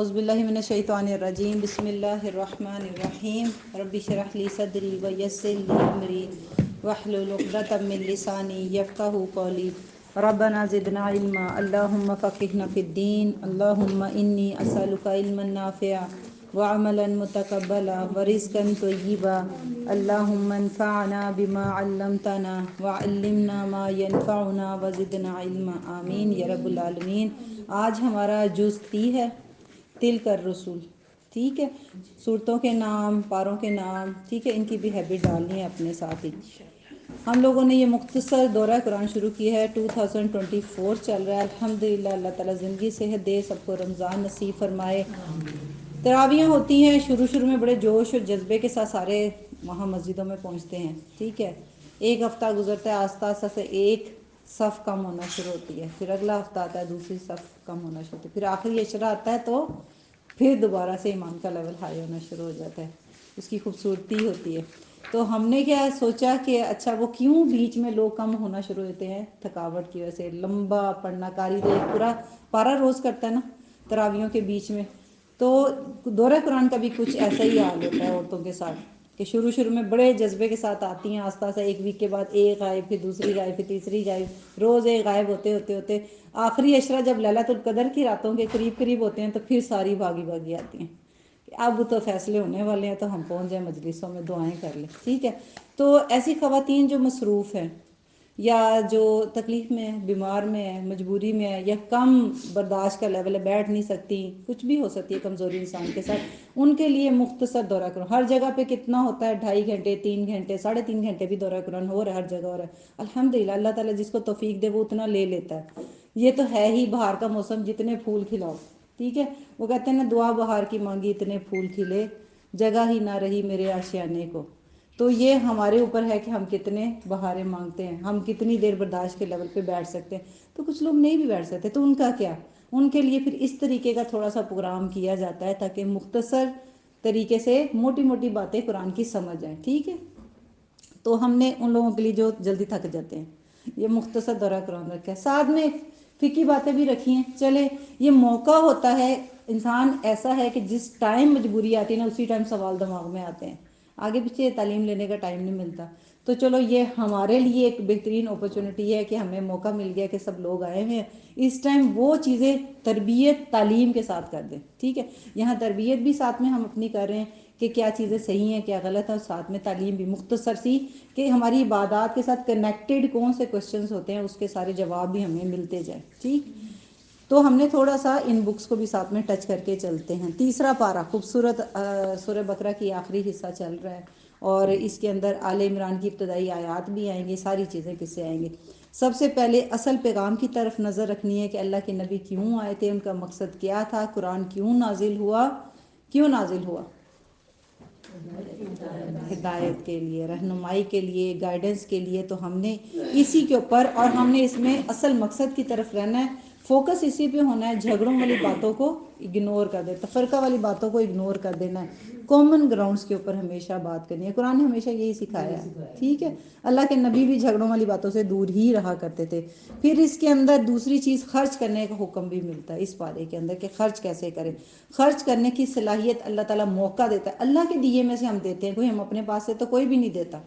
اعوذ باللہ من الشیطان الرجیم بسم اللہ الرحمن الرحیم رب اشرح لی صدری ویسر لی امری واحلل عقدۃ من لسانی یفقہوا قولی ربنا زدنا علما اللہم فقہنا فی الدین اللہم انی اسألک علما نافعا وعملا متقبلا ورزقا طیبا اللہم انفعنا بما علمتنا وعلمنا ما ینفعنا وزدنا علما آمین یا رب العالمین۔ آج ہمارا جز 30 ہے، تلک الرسول، ٹھیک ہے، صورتوں کے نام، پاروں کے نام، ٹھیک ہے، ان کی بھی ہیبٹ ڈالنی ہے اپنے ساتھ ہی۔ ہم لوگوں نے یہ مختصر دورہ قرآن شروع کی ہے، 2024 چل رہا ہے، الحمدللہ۔ اللہ تعالیٰ زندگی صحت دے، سب کو رمضان نصیب فرمائے۔ تراویحیں ہوتی ہیں، شروع میں بڑے جوش اور جذبے کے ساتھ سارے وہاں مسجدوں میں پہنچتے ہیں، ٹھیک ہے۔ ایک ہفتہ گزرتا ہے، آہستہ آہستہ سے ایک صف کم ہونا شروع ہوتی ہے، پھر اگلا ہفتہ آتا ہے، دوسری صف کم ہونا شروع ہوتی ہے، پھر آخری عشرہ آتا ہے تو پھر دوبارہ سے ایمان کا لیول ہائی ہونا شروع ہو جاتا ہے، اس کی خوبصورتی ہوتی ہے۔ تو ہم نے کیا سوچا کہ اچھا وہ کیوں بیچ میں لوگ کم ہونا شروع ہوتے ہیں؟ تھکاوٹ کی وجہ سے۔ لمبا پڑھنا، قاری تو ایک پورا پارہ روز کرتا ہے نا تراویحوں کے بیچ میں، تو دورہ قرآن کا بھی کچھ ایسا ہی حال ہوتا ہے عورتوں کے ساتھ کہ شروع میں بڑے جذبے کے ساتھ آتی ہیں، آہستہ آہستہ ایک ویک کے بعد ایک غائب، پھر دوسری غائب، پھر تیسری غائب، روز ایک غائب ہوتے آخری عشرہ جب لیلۃ القدر کی راتوں کے قریب ہوتے ہیں تو پھر ساری بھاگی آتی ہیں کہ اب تو فیصلے ہونے والے ہیں، تو ہم پہنچ جائیں مجلسوں میں، دعائیں کر لیں، ٹھیک ہے۔ تو ایسی خواتین جو مصروف ہیں یا جو تکلیف میں، بیمار میں ہے، مجبوری میں ہے، یا کم برداشت کا لیول ہے، بیٹھ نہیں سکتی، کچھ بھی ہو سکتی ہے کمزوری انسان کے ساتھ، ان کے لیے مختصر دورہ قرآن ہر جگہ پہ کتنا ہوتا ہے، 2.5 گھنٹے، 3 گھنٹے، 3.5 گھنٹے بھی دورہ قرآن ہو رہا ہے، ہر جگہ ہو رہا ہے، الحمدللہ۔ اللہ تعالیٰ جس کو توفیق دے وہ اتنا لے لیتا ہے۔ یہ تو ہے ہی بہار کا موسم، جتنے پھول کھلاؤ، ٹھیک ہے۔ وہ کہتے ہیں نا، دعا بہار کی مانگی اتنے پھول کھلے، جگہ ہی نہ رہی میرے آشیانے کو۔ تو یہ ہمارے اوپر ہے کہ ہم کتنے بہاریں مانگتے ہیں، ہم کتنی دیر برداشت کے لیول پہ بیٹھ سکتے ہیں۔ تو کچھ لوگ نہیں بھی بیٹھ سکتے، تو ان کا کیا؟ ان کے لیے پھر اس طریقے کا تھوڑا سا پروگرام کیا جاتا ہے تاکہ مختصر طریقے سے موٹی موٹی باتیں قرآن کی سمجھ جائیں، ٹھیک ہے۔ تو ہم نے ان لوگوں کے لیے جو جلدی تھک جاتے ہیں یہ مختصر دورہ قرآن رکھا ہے، ساتھ میں فقہی باتیں بھی رکھی ہیں۔ چلے، یہ موقع ہوتا ہے، انسان ایسا ہے کہ جس ٹائم مجبوری آتی ہے نا، اسی ٹائم سوال دماغ میں آتے ہیں، آگے پیچھے تعلیم لینے کا ٹائم نہیں ملتا۔ تو چلو یہ ہمارے لیے ایک بہترین اپرچونٹی ہے کہ ہمیں موقع مل گیا کہ سب لوگ آئے ہوئے ہیں، اس ٹائم وہ چیزیں تربیت تعلیم کے ساتھ کر دیں، ٹھیک ہے۔ یہاں تربیت بھی ساتھ میں ہم اپنی کر رہے ہیں کہ کیا چیزیں صحیح ہیں، کیا غلط ہیں، اور ساتھ میں تعلیم بھی مختصر سی کہ ہماری عبادات کے ساتھ کنیکٹڈ کون سے کوسچنز ہوتے ہیں، اس کے سارے جواب بھی ہمیں ملتے جائیں، ٹھیک۔ تو ہم نے تھوڑا سا ان بکس کو بھی ساتھ میں ٹچ کر کے چلتے ہیں۔ تیسرا پارہ خوبصورت سورہ بقرہ کی آخری حصہ چل رہا ہے، اور اس کے اندر آل عمران کی ابتدائی آیات بھی آئیں گی، ساری چیزیں کس سے آئیں گی۔ سب سے پہلے اصل پیغام کی طرف نظر رکھنی ہے کہ اللہ کے نبی کیوں آئے تھے، ان کا مقصد کیا تھا، قرآن کیوں نازل ہوا، ہدایت کے لیے، رہنمائی کے لیے، گائیڈنس کے لیے۔ تو ہم نے اسی کے اوپر، اور ہم نے اس میں اصل مقصد کی طرف رہنا ہے، فوکس اسی پہ ہونا ہے، جھگڑوں والی باتوں کو اگنور کر دے، تفرقہ والی باتوں کو اگنور کر دینا ہے، کامن گراؤنڈز کے اوپر ہمیشہ بات کرنی ہے۔ قرآن نے ہمیشہ یہی سکھایا ہے، ٹھیک ہے۔ اللہ کے نبی بھی جھگڑوں والی باتوں سے دور ہی رہا کرتے تھے۔ پھر اس کے اندر دوسری چیز خرچ کرنے کا حکم بھی ملتا ہے اس پارے کے اندر کہ خرچ کیسے کریں۔ خرچ کرنے کی صلاحیت اللہ تعالیٰ موقع دیتا ہے، اللہ کے دیے میں سے ہم دیتے ہیں، کوئی ہم اپنے پاس سے تو کوئی بھی نہیں دیتا۔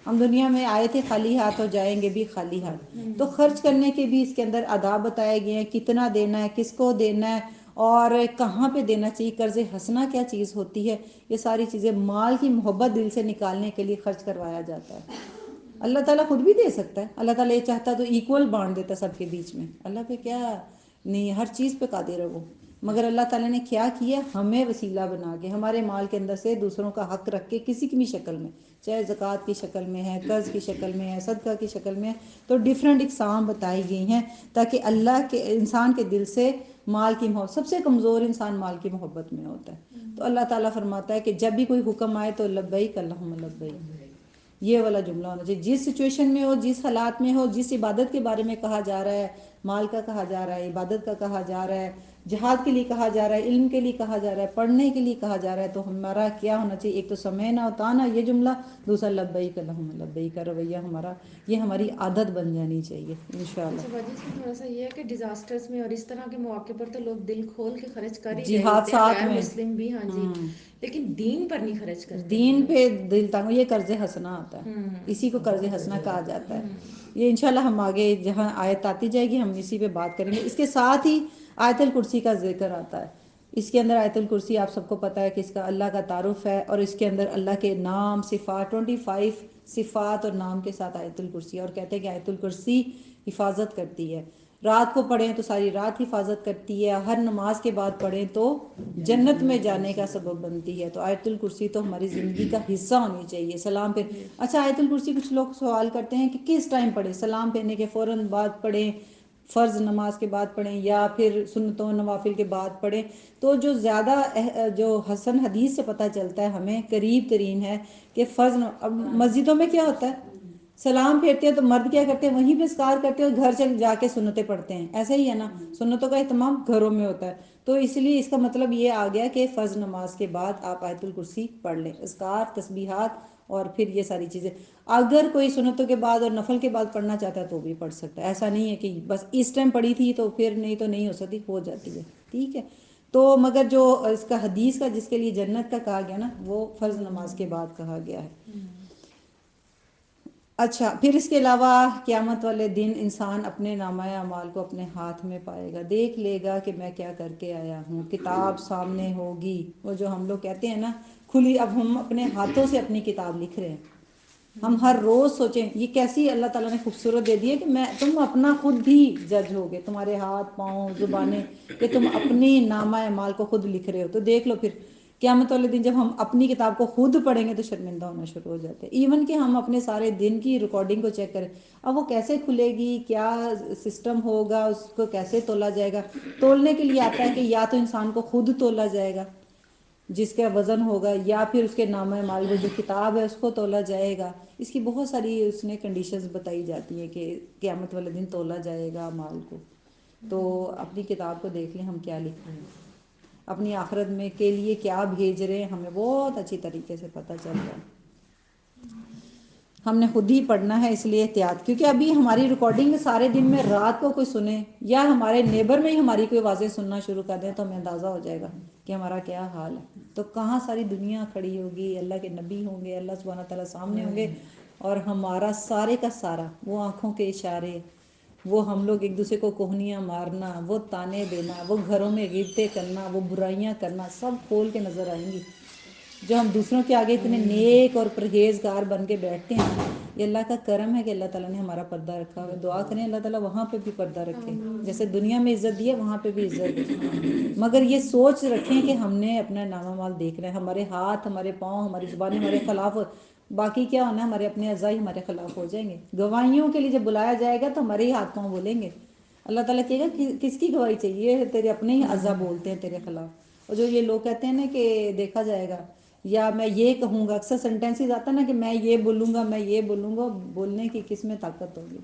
ہم دنیا میں آئے تھے خالی ہاتھ اور جائیں گے بھی خالی ہاتھ۔ تو خرچ کرنے کے بھی اس کے اندر آداب بتائے گئے ہیں، کتنا دینا ہے، کس کو دینا ہے، اور کہاں پہ دینا چاہیے، قرض حسنہ کیا چیز ہوتی ہے، یہ ساری چیزیں مال کی محبت دل سے نکالنے کے لیے خرچ کروایا جاتا ہے۔ اللہ تعالیٰ خود بھی دے سکتا ہے، اللہ تعالیٰ یہ چاہتا تو ایکول بانٹ دیتا سب کے بیچ میں، اللہ پہ کیا نہیں، ہر چیز پہ قادر ہے وہ، مگر اللہ تعالیٰ نے کیا کیا، ہمیں وسیلہ بنا کے، ہمارے مال کے اندر سے دوسروں کا حق رکھ کے، کسی کی بھی شکل میں، چاہے زکوٰۃ کی شکل میں ہے، قرض کی شکل میں ہے، صدقہ کی شکل میں ہے، تو ڈیفرنٹ اقسام بتائی گئی ہیں تاکہ اللہ کے انسان کے دل سے مال کی محبت، سب سے کمزور انسان مال کی محبت میں ہوتا ہے۔ تو اللہ تعالیٰ فرماتا ہے کہ جب بھی کوئی حکم آئے تو لبیک اللہم لبیک، یہ والا جملہ ہونا چاہیے، جس سچویشن میں ہو، جس حالات میں ہو، جس عبادت کے بارے میں کہا جا رہا ہے، مال کا کہا جا رہا ہے، عبادت کا کہا جا رہا ہے، جہاد کے لیے کہا جا رہا ہے، علم کے لیے کہا جا رہا ہے، پڑھنے کے لیے کہا جا رہا ہے، تو ہمارا کیا ہونا چاہیے؟ ایک تو سمعنا وطاعنا یہ جملہ، دوسرا لبیک اللہم لبیک کا رویہ ہمارا، یہ ہماری عادت بن جانی چاہیے انشاءاللہ۔ اچھا باجی اس میں تھوڑا سا یہ ہے کہ ڈیزاسٹرز میں اور اس طرح کے مواقع پر تو لوگ دل کھول کے خرچ کر ہی جی رہے ہوتے ہیں، حادثات غیر میں مسلم بھی، ہاں جی، لیکن دین پر نہیں خرچ کرتے ہم دین پہ لوگ۔ دل تنگ، یہ قرض حسنہ ہوتا ہے، اسی کو قرض حسنہ کہا جاتا ہے۔ یہ انشاءاللہ ہم آگے جہاں آیت آتی جائے گی ہم اسی پہ بات کریں گے۔ اس کے ساتھ ہی آیت الکرسی کا ذکر آتا ہے، اس کے اندر آیت الکرسی آپ سب کو پتہ ہے کہ اس کا اللہ کا تعارف ہے، اور اس کے اندر اللہ کے نام صفات 25 صفات اور نام کے ساتھ آیت الکرسی ہے، اور کہتے ہیں کہ آیت الکرسی حفاظت کرتی ہے، رات کو پڑھیں تو ساری رات حفاظت کرتی ہے، ہر نماز کے بعد پڑھیں تو جنت میں جانے کا سبب بنتی ہے۔ تو آیت الکرسی تو ہماری زندگی کا حصہ ہونی چاہیے۔ سلام پھر اچھا آیت الکرسی کچھ لوگ سوال کرتے ہیں کہ کس ٹائم پڑھیں؟ سلام پھیرنے کے فوراً بعد پڑھیں، فرض نماز کے بعد پڑھیں، یا پھر سنتوں نوافل کے بعد پڑھیں؟ تو جو زیادہ جو حسن حدیث سے پتہ چلتا ہے ہمیں قریب ترین ہے کہ اب مسجدوں میں کیا ہوتا ہے، سلام پھیرتے ہیں تو مرد کیا کرتے ہیں؟ وہیں پہ اذکار کرتے ہیں اور گھر چل جا کے سنتیں پڑھتے ہیں، ایسا ہی ہے نا، سنتوں کا اہتمام گھروں میں ہوتا ہے۔ تو اس لیے اس کا مطلب یہ آ گیا کہ فرض نماز کے بعد آپ آیت الکرسی پڑھ لیں، اذکار، تسبیحات اور پھر یہ ساری چیزیں۔ اگر کوئی سنتوں کے بعد اور نفل کے بعد پڑھنا چاہتا ہے تو بھی پڑھ سکتا ہے، ایسا نہیں ہے کہ بس اس ٹائم پڑھی تھی تو پھر نہیں تو نہیں ہو سکتی، ہو جاتی ہے، ٹھیک ہے۔ تو مگر جو اس کا حدیث کا جس کے لیے جنت کا کہا گیا نا وہ فرض نماز کے بعد کہا گیا ہے۔ اچھا پھر اس کے علاوہ قیامت والے دن انسان اپنے نامہ اعمال کو اپنے ہاتھ میں پائے گا، دیکھ لے گا کہ میں کیا کر کے آیا ہوں، کتاب سامنے ہوگی، وہ جو ہم لوگ کہتے ہیں نا کھلی، اب ہم اپنے ہاتھوں سے اپنی کتاب لکھ رہے ہیں۔ ہم ہر روز سوچیں یہ کیسی اللہ تعالیٰ نے خوبصورت دے دی ہے کہ تم اپنا خود بھی جج ہوگے، تمہارے ہاتھ پاؤں زبانیں، کہ تم اپنی نامہ اعمال کو خود لکھ رہے ہو۔ تو دیکھ لو پھر قیامت والے دن جب ہم اپنی کتاب کو خود پڑھیں گے تو شرمندہ ہونا شروع ہو جاتے ہیں، ایون کہ ہم اپنے سارے دن کی ریکارڈنگ کو چیک کریں، اب وہ کیسے کھلے گی، کیا سسٹم ہوگا، اس کو کیسے تولا جائے گا؟ تولنے کے لیے آتا ہے کہ یا تو انسان کو خود تولا جائے گا جس کا وزن ہوگا، یا پھر اس کے نامہ اعمال وہ جو کتاب ہے اس کو تولا جائے گا۔ اس کی بہت ساری اس نے کنڈیشنز بتائی جاتی ہیں کہ قیامت والے دن تولا جائے گا اعمال کو۔ تو اپنی کتاب کو دیکھ لیں ہم کیا لکھ رہے ہیں، اپنی آخرت میں کے لیے کیا بھیج رہے ہیں، ہمیں بہت اچھی طریقے سے پتہ چل رہا ہے۔ ہم نے خود ہی پڑھنا ہے، اس لیے احتیاط، کیونکہ ابھی ہماری ریکارڈنگ سارے دن میں رات کو کوئی سنے یا ہمارے نیبر میں ہی ہماری کوئی آوازیں سننا شروع کر دیں تو ہمیں اندازہ ہو جائے گا کہ ہمارا کیا حال ہے۔ تو کہاں ساری دنیا کھڑی ہوگی، اللہ کے نبی ہوں گے، اللہ سبحانہ تعالیٰ سامنے ہوں گے، اور ہمارا سارے کا سارا وہ آنکھوں کے اشارے، وہ ہم لوگ ایک دوسرے کو کوہنیاں مارنا، وہ تانے دینا، وہ گھروں میں غیبتیں کرنا، وہ برائیاں کرنا، سب کھول کے نظر آئیں گی۔ جو ہم دوسروں کے آگے اتنے نیک اور پرہیزگار بن کے بیٹھتے ہیں، یہ اللہ کا کرم ہے کہ اللہ تعالیٰ نے ہمارا پردہ رکھا ہوا ہے۔ دعا کریں اللہ تعالیٰ وہاں پہ بھی پردہ رکھے، جیسے دنیا میں عزت دی ہے وہاں پہ بھی عزت دے، مگر یہ سوچ رکھیں کہ ہم نے اپنا نامہ مال دیکھ رہے ہیں، ہمارے ہاتھ، ہمارے پاؤں، ہماری زبانیں ہمارے خلاف، باقی کیا ہونا ہے، ہمارے اپنے اعضاء ہی ہمارے خلاف ہو جائیں گے۔ گواہیوں کے لیے جب بلایا جائے گا تو ہمارے ہی ہاتھ پاؤں بولیں گے، اللہ تعالیٰ کہے گا کس کی گواہی چاہیے، تیرے اپنے ہی اعضاء بولتے ہیں تیرے خلاف۔ اور جو یہ لوگ کہتے ہیں نا کہ دیکھا جائے گا یا میں یہ کہوں گا، اکثر سینٹینسز آتا ہے نا کہ میں یہ بولوں گا، میں یہ بولوں گا، بولنے کی کس میں طاقت ہوگی،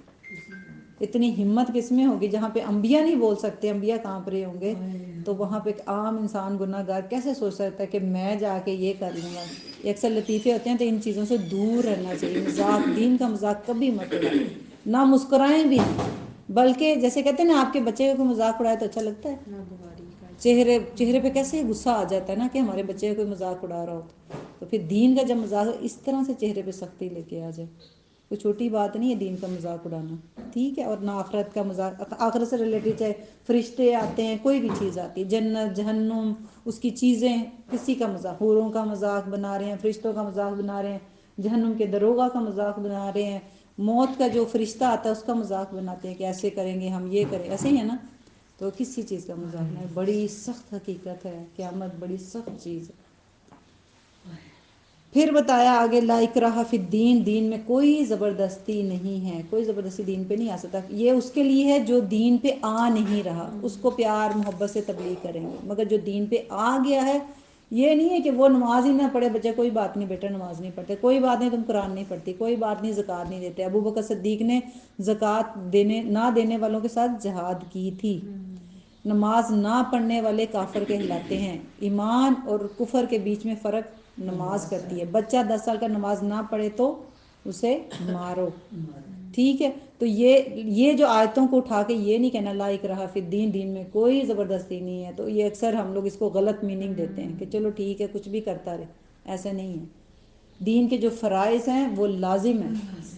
اتنی ہمت کس میں ہوگی؟ جہاں پہ انبیاء نہیں بول سکتے، انبیاء کانپ رہے ہوں گے، تو وہاں پہ ایک عام انسان گناہ گار کیسے سوچ سکتا ہے کہ میں جا کے یہ کر لوں گا؟ یہ اکثر لطیفے ہوتے ہیں، تو ان چیزوں سے دور رہنا چاہیے۔ مذاق، دین کا مذاق کبھی مت اڑائیں، نہ مسکرائیں بھی، بلکہ جیسے کہتے ہیں نا آپ کے بچے کو مذاق اڑائے تو اچھا لگتا ہے، چہرے پہ کیسے غصہ آ جاتا ہے نا کہ ہمارے بچے کا کوئی مذاق اڑا رہا ہو، تو پھر دین کا جب مذاق اس طرح سے چہرے پہ سختی لے کے آ جائے، کوئی چھوٹی بات نہیں ہے دین کا مذاق اڑانا، ٹھیک ہے۔ اور نہ آخرت کا مذاق، آخرت سے ریلیٹڈ چاہے فرشتے آتے ہیں، کوئی بھی چیز آتی ہے، جنت، جہنم، اس کی چیزیں، کسی کا مذاق، حوروں کا مذاق بنا رہے ہیں، فرشتوں کا مذاق بنا رہے ہیں، جہنم کے دروغہ کا مذاق بنا رہے ہیں، موت کا جو فرشتہ آتا ہے اس کا مذاق بناتے ہیں کہ ایسے کریں گے ہم، یہ کریں، ایسے ہی ہے نا۔ تو کسی چیز کا مذاق نہیں، بڑی سخت حقیقت ہے قیامت، بڑی سخت چیز ہے۔ پھر بتایا آگے لا اکراہ فی الدین، دین میں کوئی زبردستی نہیں ہے، کوئی زبردستی دین پہ نہیں آ سکتا۔ یہ اس کے لیے ہے جو دین پہ آ نہیں رہا، اس کو پیار محبت سے تبلیغ کریں گے، مگر جو دین پہ آ گیا ہے، یہ نہیں ہے کہ وہ نماز ہی نہ پڑھے بچے، کوئی بات نہیں بیٹا نماز نہیں پڑھتے، کوئی بات نہیں تم قرآن نہیں پڑھتی، کوئی بات نہیں زکوٰۃ نہیں دیتے۔ ابوبکر صدیق نے زکوٰۃ نہ دینے والوں کے ساتھ جہاد کی تھی، نماز نہ پڑھنے والے کافر کہلاتے ہیں. ایمان اور کفر کے بیچ میں فرق نماز کرتی ہے. بچہ 10 سال کا نماز نہ پڑھے تو اسے مارو. ٹھیک ہے. تو یہ جو آیتوں کو اٹھا کے یہ نہیں کہنا لا اکراہ فی الدین، دین میں کوئی زبردستی نہیں ہے. تو یہ اکثر ہم لوگ اس کو غلط میننگ دیتے ہیں کہ چلو ٹھیک ہے کچھ بھی کرتا رہے. ایسا نہیں ہے. دین کے جو فرائض ہیں وہ لازم ہیں،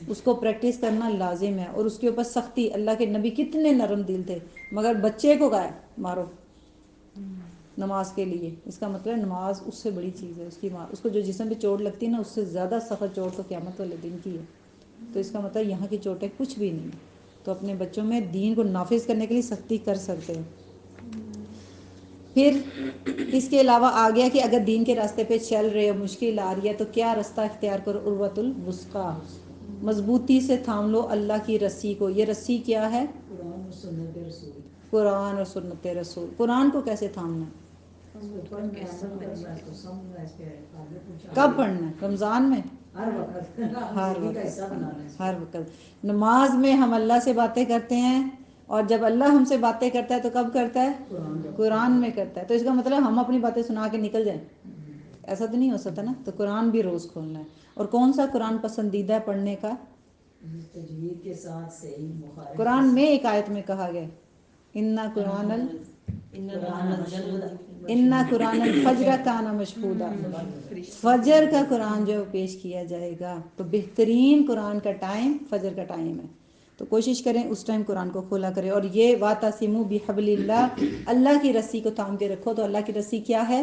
اس کو پریکٹس کرنا لازم ہے، اور اس کے اوپر سختی. اللہ کے نبی کتنے نرم دل تھے، مگر بچے کو کہا مارو نماز کے لیے. اس کا مطلب نماز اس سے بڑی چیز ہے. اس کو جو جسم پہ چوٹ لگتی ہے نا، اس سے زیادہ سخت چوٹ تو قیامت والے دن کی ہے. تو اس کا مطلب یہاں کی چوٹیں کچھ بھی نہیں. تو اپنے بچوں میں دین کو نافذ کرنے کے لیے سختی کر سکتے ہیں. پھر اس کے علاوہ آ گیا کہ اگر دین کے راستے پہ چل رہے ہو، مشکل آ رہی ہے، تو کیا رستہ اختیار کرو؟ عروۃ الوثقیٰ، مضبوطی سے تھام لو اللہ کی رسی کو. یہ رسی کیا ہے؟ قرآن اور سنت رسول. قرآن کو کیسے تھامنا ہے؟ کب پڑھنا ہے؟ رمضان میں؟ ہر وقت. نماز میں ہم اللہ سے باتیں کرتے ہیں، اور جب اللہ ہم سے باتیں کرتا ہے تو کب کرتا ہے؟ قرآن میں کرتا ہے. تو اس کا مطلب ہم اپنی باتیں سنا کے نکل جائیں؟ ایسا تو نہیں ہو سکتا نا. تو قرآن بھی روز کھولنا ہے. اور کون سا قرآن پسندیدہ ہے پڑھنے کا؟ تجوید کے ساتھ صحیح. قرآن میں ایک آیت میں کہا گیا اِنَّا قرآن الفجر کان مشہودا. فجر کا قرآن جو پیش کیا جائے گا تو بہترین قرآن کا ٹائم فجر کا ٹائم ہے. تو کوشش کریں اس ٹائم قرآن کو کھولا کریں. اور یہ وَاعْتَصِمُوا بِحَبْلِ اللَّهِ، اللہ کی رسی کو تھام کے رکھو. تو اللہ کی رسی کیا ہے؟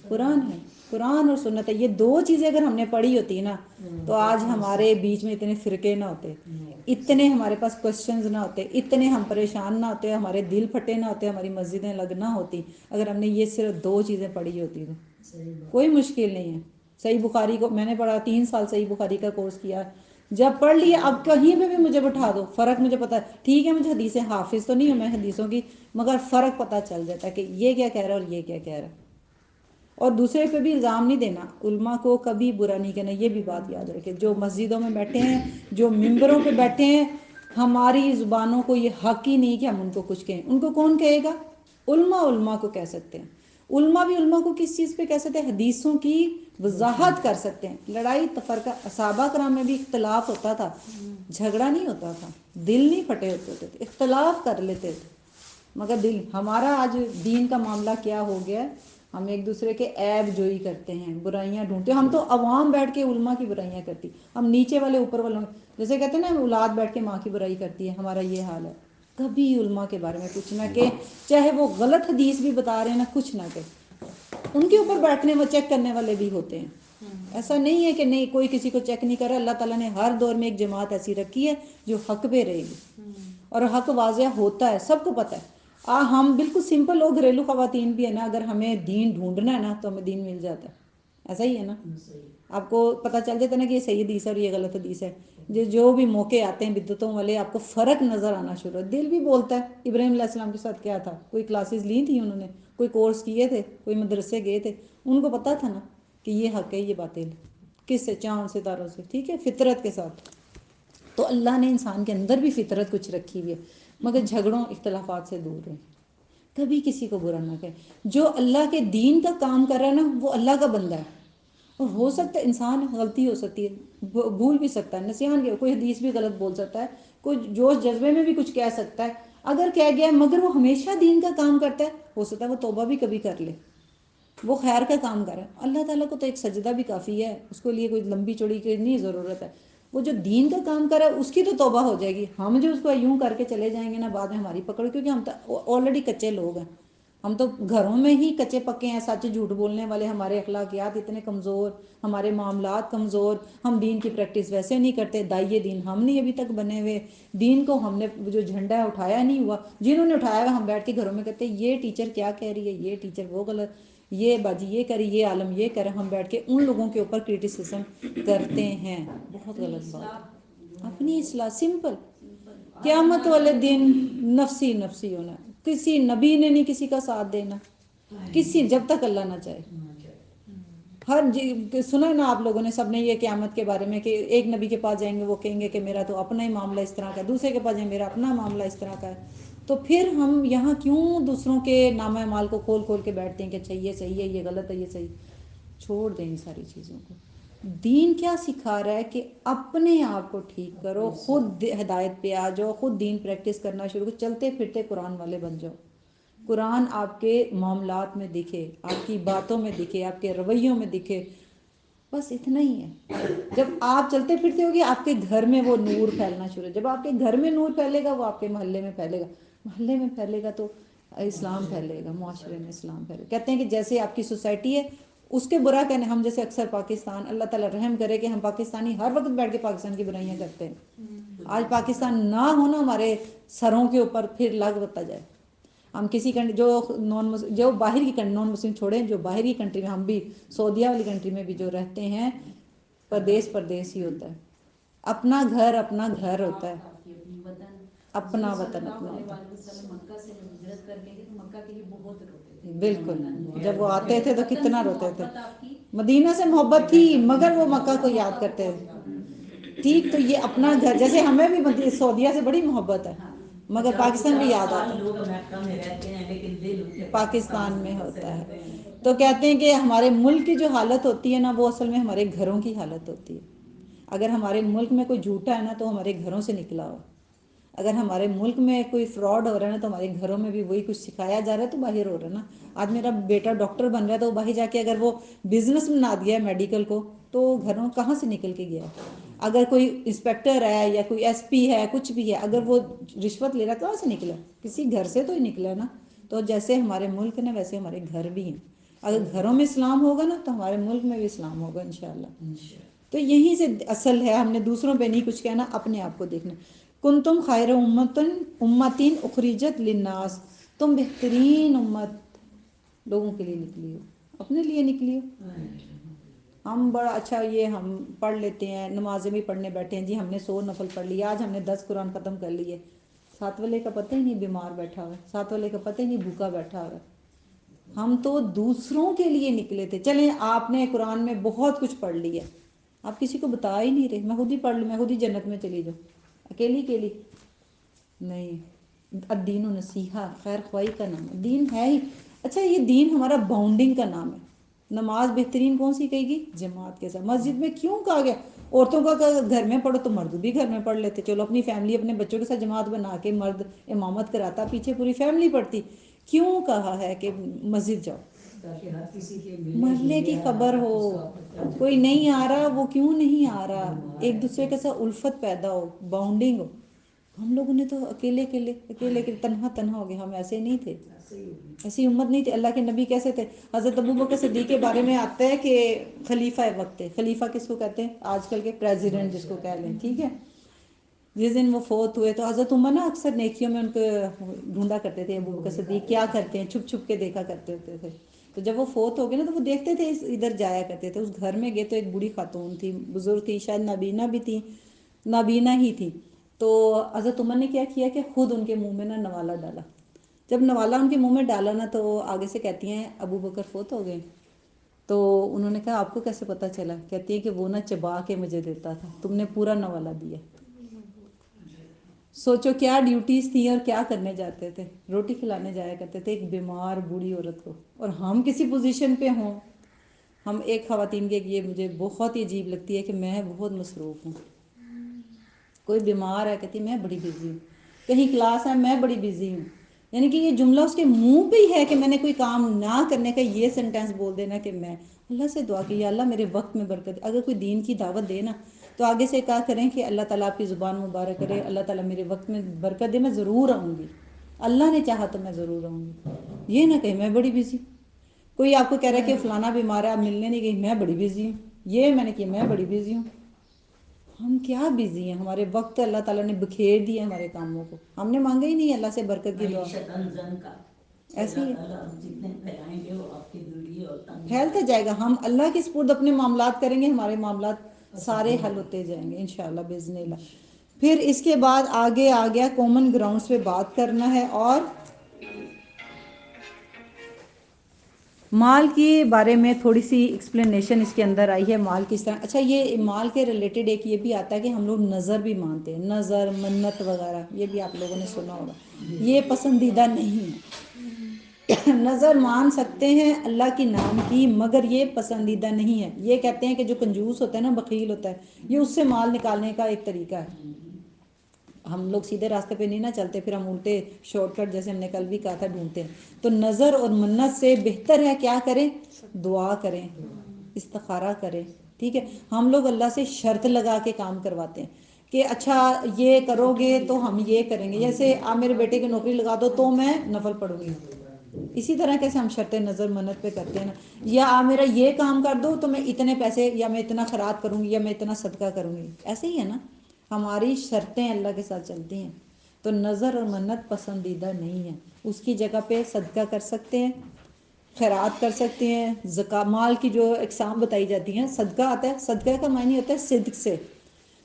قرآن ہے. قرآن اور سنت ہے. یہ دو چیزیں اگر ہم نے پڑھی ہوتی نا تو آج ہمارے بیچ میں اتنے فرقے نہ ہوتے، اتنے ہمارے پاس کوشچنز نہ ہوتے، اتنے ہم پریشان نہ ہوتے، ہمارے دل پھٹے نہ ہوتے، ہماری مسجدیں لگ نہ ہوتی اگر ہم نے یہ صرف دو چیزیں پڑھی ہوتی تو. کوئی مشکل نہیں ہے. صحیح بخاری کو میں نے پڑھا 3 سال صحیح بخاری کا کورس کیا. جب پڑھ لیا اب کہیں پہ بھی مجھے بٹھا دو، فرق مجھے پتا ہے. ٹھیک ہے مجھے حدیثیں حافظ تو نہیں ہوں میں حدیثوں کی، مگر فرق پتہ چل جاتا ہے کہ یہ کیا کہہ رہا ہے اور یہ کیا کہہ رہا ہے. اور دوسرے پہ بھی الزام نہیں دینا، علماء کو کبھی برا نہیں کہنا. یہ بھی بات یاد رکھے. جو مسجدوں میں بیٹھے ہیں، جو ممبروں پہ بیٹھے ہیں، ہماری زبانوں کو یہ حق ہی نہیں کہ ہم ان کو کچھ کہیں. ان کو کون کہے گا؟ علماء کو کہہ سکتے ہیں. علماء بھی علماء کو کس چیز پہ کہہ سکتے ہیں؟ حدیثوں کی وضاحت کر سکتے ہیں. لڑائی تفرقہ صحابہ کرام میں بھی اختلاف ہوتا تھا، جھگڑا نہیں ہوتا تھا، دل نہیں پھٹے ہوتے تھے، اختلاف کر لیتے تھے. مگر ہمارا آج دین کا معاملہ کیا ہو گیا ہے؟ ہم ایک دوسرے کے عیب جوئی کرتے ہیں، برائیاں ڈھونڈتے ہیں. ہم تو عوام بیٹھ کے علماء کی برائیاں کرتی، ہم نیچے والے اوپر والوں، جیسے کہتے ہیں نا اولاد بیٹھ کے ماں کی برائی کرتی ہے. ہمارا یہ حال ہے. کبھی علماء کے بارے میں کچھ نہ کہ، چاہے وہ غلط حدیث بھی بتا رہے ہیں نا، کچھ نہ کہ. ان کے اوپر بیٹھنے وہ چیک کرنے والے بھی ہوتے ہیں. ایسا نہیں ہے کہ نہیں کوئی کسی کو چیک نہیں کر رہا. اللہ تعالیٰ نے ہر دور میں ایک جماعت ایسی رکھی ہے جو حق پہ رہے گی، اور حق واضح ہوتا ہے، سب کو پتہ ہے. ہم بالکل سمپل لوگ، گھریلو خواتین بھی ہے نا، اگر ہمیں دین ڈھونڈنا ہے نا تو ہمیں دین مل جاتا ہے. ایسا ہی ہے نا. آپ کو پتہ چل جاتا ہے نا کہ یہ صحیح حدیث ہے اور یہ غلط حدیث ہے. جو بھی موقع آتے ہیں بدعتوں والے، آپ کو فرق نظر آنا شروع ہے. دل بھی بولتا ہے. ابراہیم علیہ السلام کے ساتھ کیا تھا؟ کوئی کلاسز لی تھیں انہوں نے، کوئی کورس کیے تھے، کوئی مدرسے گئے تھے؟ ان کو پتہ تھا نا کہ یہ حق ہے یہ باطل. کس سے؟ چاند ستاروں سے. ٹھیک ہے، فطرت کے ساتھ. تو اللہ نے انسان کے اندر بھی فطرت کچھ رکھی ہوئی ہے. مگر جھگڑوں اختلافات سے دور رہیں. کبھی کسی کو برا نہ کہیں. جو اللہ کے دین کا کام کر رہا ہے نا وہ اللہ کا بندہ ہے. اور ہو سکتا ہے انسان غلطی ہو سکتی ہے، بھول بھی سکتا ہے، نسیان کے کوئی حدیث بھی غلط بول سکتا ہے، کوئی جوش جذبے میں بھی کچھ کہہ سکتا ہے. اگر کہہ گیا مگر وہ ہمیشہ دین کا کام کرتا ہے، ہو سکتا ہے وہ توبہ بھی کبھی کر لے، وہ خیر کا کام کر رہا ہے. اللہ تعالیٰ کو تو ایک سجدہ بھی کافی ہے، اس کے لیے کوئی لمبی چوڑی کی نہیں ضرورت ہے. وہ جو دین کا کام کر رہا ہے اس کی تو توبہ ہو جائے گی. ہم جو اس کو یوں کر کے چلے جائیں گے نا، بعد میں ہماری پکڑ، کیونکہ ہم تو آلریڈی کچے لوگ ہیں. ہم تو گھروں میں ہی کچے پکے ہیں، سچ جھوٹ بولنے والے. ہمارے اخلاقیات اتنے کمزور، ہمارے معاملات کمزور. ہم دین کی پریکٹس ویسے نہیں کرتے. داعیے دین ہم نہیں ابھی تک بنے ہوئے. دین کو ہم نے جو جھنڈا ہے اٹھایا نہیں ہوا. جنہوں نے اٹھایا ہوا ہم بیٹھ کے گھروں میں کہتے ہیں یہ ٹیچر کیا کہہ رہی ہے، یہ ٹیچر وہ غلط، یہ باجی یہ کری، یہ عالم یہ کرے. ہم بیٹھ کے ان لوگوں کے اوپر کرٹیسزم کرتے ہیں. بہت غلط بات ہے. اپنی اصلاح سمپل. قیامت والے دن نفسی نفسی ہونا. کسی نبی نے نہیں کسی کا ساتھ دینا، کسی، جب تک اللہ نہ چاہے. سنا ہے نا آپ لوگوں نے سب نے یہ قیامت کے بارے میں کہ ایک نبی کے پاس جائیں گے وہ کہیں گے کہ میرا تو اپنا ہی معاملہ اس طرح کا ہے، دوسرے کے پاس جائیں گے میرا اپنا معاملہ اس طرح کا ہے. تو پھر ہم یہاں کیوں دوسروں کے نامہ اعمال کو کھول کھول کے بیٹھتے ہیں کہ اچھا یہ صحیح ہے یہ غلط ہے یہ صحیح. چھوڑ دیں ان ساری چیزوں کو. دین کیا سکھا رہا ہے کہ اپنے آپ کو ٹھیک کرو, خود ہدایت پہ آ جاؤ, خود دین پریکٹس کرنا شروع کرو, چلتے پھرتے قرآن والے بن جاؤ. قرآن آپ کے معاملات میں دکھے, آپ کی باتوں میں دکھے, آپ کے رویوں میں دکھے, بس اتنا ہی ہے. جب آپ چلتے پھرتے ہوگے آپ کے گھر میں وہ نور پھیلنا شروع, جب آپ کے گھر میں نور پھیلے گا وہ آپ کے محلے میں پھیلے گا, محلے میں پھیلے گا تو اسلام پھیلے گا, معاشرے میں اسلام پھیلے گا. کہتے ہیں کہ جیسے آپ کی سوسائٹی ہے اس کے برا کہنے, ہم جیسے اکثر پاکستان, اللہ تعالیٰ رحم کرے کہ ہم پاکستانی ہر وقت بیٹھ کے پاکستان کی برائیاں کرتے ہیں. آج پاکستان نہ ہونا ہمارے سروں کے اوپر پھر لگ بتا جائے. ہم کسی کنٹری جو باہر کی نان مسلم چھوڑیں, جو باہر کی کنٹری میں, ہم بھی سعودیہ والی کنٹری میں بھی جو رہتے ہیں, پردیس پردیس ہی ہوتا ہے. اپنا گھر ہوتا ہے, اپنا وطن اپنا بالکل. جب وہ آتے تھے تو کتنا روتے تھے. مدینہ سے محبت تھی مگر وہ مکہ کو یاد کرتے تھے. ٹھیک, تو یہ اپنا گھر, جیسے ہمیں بھی سعودیہ سے بڑی محبت ہے مگر پاکستان بھی یاد آتا ہے, پاکستان میں ہوتا ہے. تو کہتے ہیں کہ ہمارے ملک کی جو حالت ہوتی ہے نا, وہ اصل میں ہمارے گھروں کی حالت ہوتی ہے. اگر ہمارے ملک میں کوئی جھوٹا ہے نا تو ہمارے گھروں سے نکلا ہو. اگر ہمارے ملک میں کوئی فراڈ ہو رہا ہے نا تو ہمارے گھروں میں بھی وہی کچھ سکھایا جا رہا ہے تو باہر ہو رہا ہے نا. آج میرا بیٹا ڈاکٹر بن رہا ہے تو باہر جا کے اگر وہ بزنس بنا دیا ہے میڈیکل کو, تو گھروں کہاں سے نکل کے گیا ہے. اگر کوئی انسپیکٹر ہے یا کوئی ایس پی ہے, کچھ بھی ہے, اگر وہ رشوت لے رہا کہاں سے نکلا, کسی گھر سے تو ہی نکلا نا. تو جیسے ہمارے ملک نا ویسے ہمارے گھر بھی ہیں. اگر گھروں میں اسلام ہوگا نا تو ہمارے ملک میں بھی اسلام ہوگا انشاءاللہ. تو یہیں سے اصل ہے, ہم نے دوسروں پہ نہیں کچھ کہنا, اپنے آپ کو دیکھنا. کنتم خیر امتن اخرجت للناس, تم بہترین امت لوگوں کے لیے نکلی ہو, اپنے لیے نکلی ہو. ہم بڑا اچھا یہ ہم پڑھ لیتے ہیں, نمازیں بھی پڑھنے بیٹھے ہیں جی, ہم نے 100 نفل پڑھ لیا, آج ہم نے 10 قرآن ختم کر لیے. 7 والے کا پتہ ہی نہیں بیمار بیٹھا ہوا ہے, 7 والے کا پتہ ہی نہیں بھوکا بیٹھا ہوا ہے. ہم تو دوسروں کے لیے نکلے تھے. چلیں آپ نے قرآن میں بہت کچھ پڑھ لیا, آپ کسی کو بتا ہی نہیں رہے, میں خود ہی پڑھ لوں, میں خود ہی جنت میں چلی جاؤں, اکیلی نہیں. الدین و نصیحہ, خیر خواہی کا نام ہے, دین ہے ہی. اچھا یہ دین ہمارا باؤنڈنگ کا نام ہے. نماز بہترین کون سی کہے گی, جماعت کے ساتھ. مسجد میں کیوں کہا گیا عورتوں کا گھر میں پڑھو, تو مرد بھی گھر میں پڑھ لیتے, چلو اپنی فیملی اپنے بچوں کے ساتھ جماعت بنا کے مرد امامت کراتا, پیچھے پوری فیملی پڑھتی. کیوں کہا ہے کہ مسجد جاؤ, مرنے کی خبر ہو, کوئی نہیں آ رہا وہ کیوں نہیں آ رہا, ایک دوسرے کے ساتھ الفت پیدا ہو, باؤنڈنگ ہو. ہم لوگوں نے تو اکیلے تنہا ہو گئے. ہم ایسے نہیں تھے, ایسی امت نہیں تھی. اللہ کے نبی کیسے تھے؟ حضرت ابوبکر صدیق کے بارے میں آتا ہے کہ خلیفہ وقت تھے. خلیفہ کس کو کہتے ہیں؟ آج کل کے پریزیڈنٹ جس کو کہہ لیں, ٹھیک ہے. جس دن وہ فوت ہوئے تو حضرت عمر نا اکثر نیکیوں میں ان کو ڈھونڈا کرتے تھے, ابوبکر صدیق کیا کرتے ہیں, چھپ چھپ کے دیکھا کرتے ہوتے تھے. تو جب وہ فوت ہو گئے نا تو وہ دیکھتے تھے, ادھر جایا کرتے تھے. اس گھر میں گئے تو ایک بوڑھی خاتون تھی, بزرگ تھی, شاید نابینا بھی تھی, نابینا ہی تھی. تو حضرت عمر نے کیا کیا کہ خود ان کے منہ میں نا نوالا ڈالا. جب نوالا ان کے منہ میں ڈالا نا تو آگے سے کہتی ہیں ابوبکر فوت ہو گئے. تو انہوں نے کہا آپ کو کیسے پتہ چلا؟ کہتی ہے کہ وہ نا چبا کے مجھے دیتا تھا, تم نے پورا نوالا دیا. سوچو کیا ڈیوٹیز تھیں اور کیا کرنے جاتے تھے. روٹی کھلانے جایا کرتے تھے ایک بیمار بوڑھی عورت کو. اور ہم کسی پوزیشن پہ ہوں, ہم ایک خواتین کے یہ مجھے بہت ہی عجیب لگتی ہے کہ میں بہت مصروف ہوں. کوئی بیمار ہے کہتی میں بڑی بزی ہوں, کہیں کلاس ہے میں بڑی بزی ہوں. یعنی کہ یہ جملہ اس کے منہ پہ ہی ہے کہ میں نے کوئی کام نہ کرنے کا یہ سینٹینس بول دینا کہ میں. اللہ سے دعا کی یا اللہ میرے وقت میں برکت دے. اگر کوئی دین کی دعوت دے نا تو آگے سے کیا کریں کہ اللہ تعالیٰ آپ کی زبان مبارک کرے, اللہ تعالیٰ میرے وقت میں برکت دے, میں ضرور آؤں گی, اللہ نے چاہا تو میں ضرور آؤں گی. یہ نہ کہیں میں بڑی بزی. کوئی آپ کو کہہ رہا ہے کہ فلانا بیمار ہے آپ ملنے نہیں گئی, میں بڑی بزی ہوں. یہ میں نے کیا میں بڑی بزی ہوں. ہم کیا بزی ہیں, ہمارے وقت اللہ تعالیٰ نے بکھیر دیا ہمارے کاموں کو, ہم نے مانگا ہی نہیں اللہ سے برکت کی دعا. ایسے ہی پھیلتا جائے گا. ہم اللہ کے سپرد اپنے معاملات کریں گے, ہمارے معاملات سارے حل ہوتے جائیں گے انشاءاللہ باذن اللہ. پھر اس کے بعد آگے آ گیا کامن گراؤنڈس پہ بات کرنا ہے, اور مال کے بارے میں تھوڑی سی ایکسپلینیشن اس کے اندر آئی ہے. مال کس طرح, اچھا یہ مال کے ریلیٹڈ ایک یہ بھی آتا ہے کہ ہم لوگ نظر بھی مانتے ہیں, نظر منت وغیرہ, یہ بھی آپ لوگوں نے سنا ہوگا. یہ پسندیدہ نہیں ہے۔ نظر مان سکتے ہیں اللہ کی نام کی، مگر یہ پسندیدہ نہیں ہے۔ یہ کہتے ہیں کہ جو کنجوس ہوتا ہے نا، بخیل ہوتا ہے، یہ اس سے مال نکالنے کا ایک طریقہ ہے۔ ہم لوگ سیدھے راستے پہ نہیں نہ چلتے، پھر ہم الٹے شارٹ کٹ جیسے ہم نے کل بھی کہا تھا ڈھونڈتے ہیں۔ تو نظر اور منت سے بہتر ہے کیا کریں؟ دعا کریں، استخارہ کریں، ٹھیک ہے۔ ہم لوگ اللہ سے شرط لگا کے کام کرواتے ہیں کہ اچھا یہ کرو گے تو ہم یہ کریں گے، جیسے آپ میرے بیٹے کی نوکری لگا دو تو میں نفل پڑھوں گی، اسی طرح کیسے ہم شرط نظر منت پہ کرتے ہیں نا، یا آپ میرا یہ کام کر دو تو میں اتنے پیسے، یا میں اتنا خیرات کروں گی، یا میں اتنا صدقہ کروں گی، ایسے ہی ہے نا، ہماری شرطیں اللہ کے ساتھ چلتی ہیں۔ تو نظر اور منت پسندیدہ نہیں ہے۔ اس کی جگہ پہ صدقہ کر سکتے ہیں، خیرات کر سکتے ہیں، زکوٰۃ مال کی جو اقسام بتائی جاتی ہیں، صدقہ آتا ہے، صدقہ کا معنی ہوتا ہے صدق سے،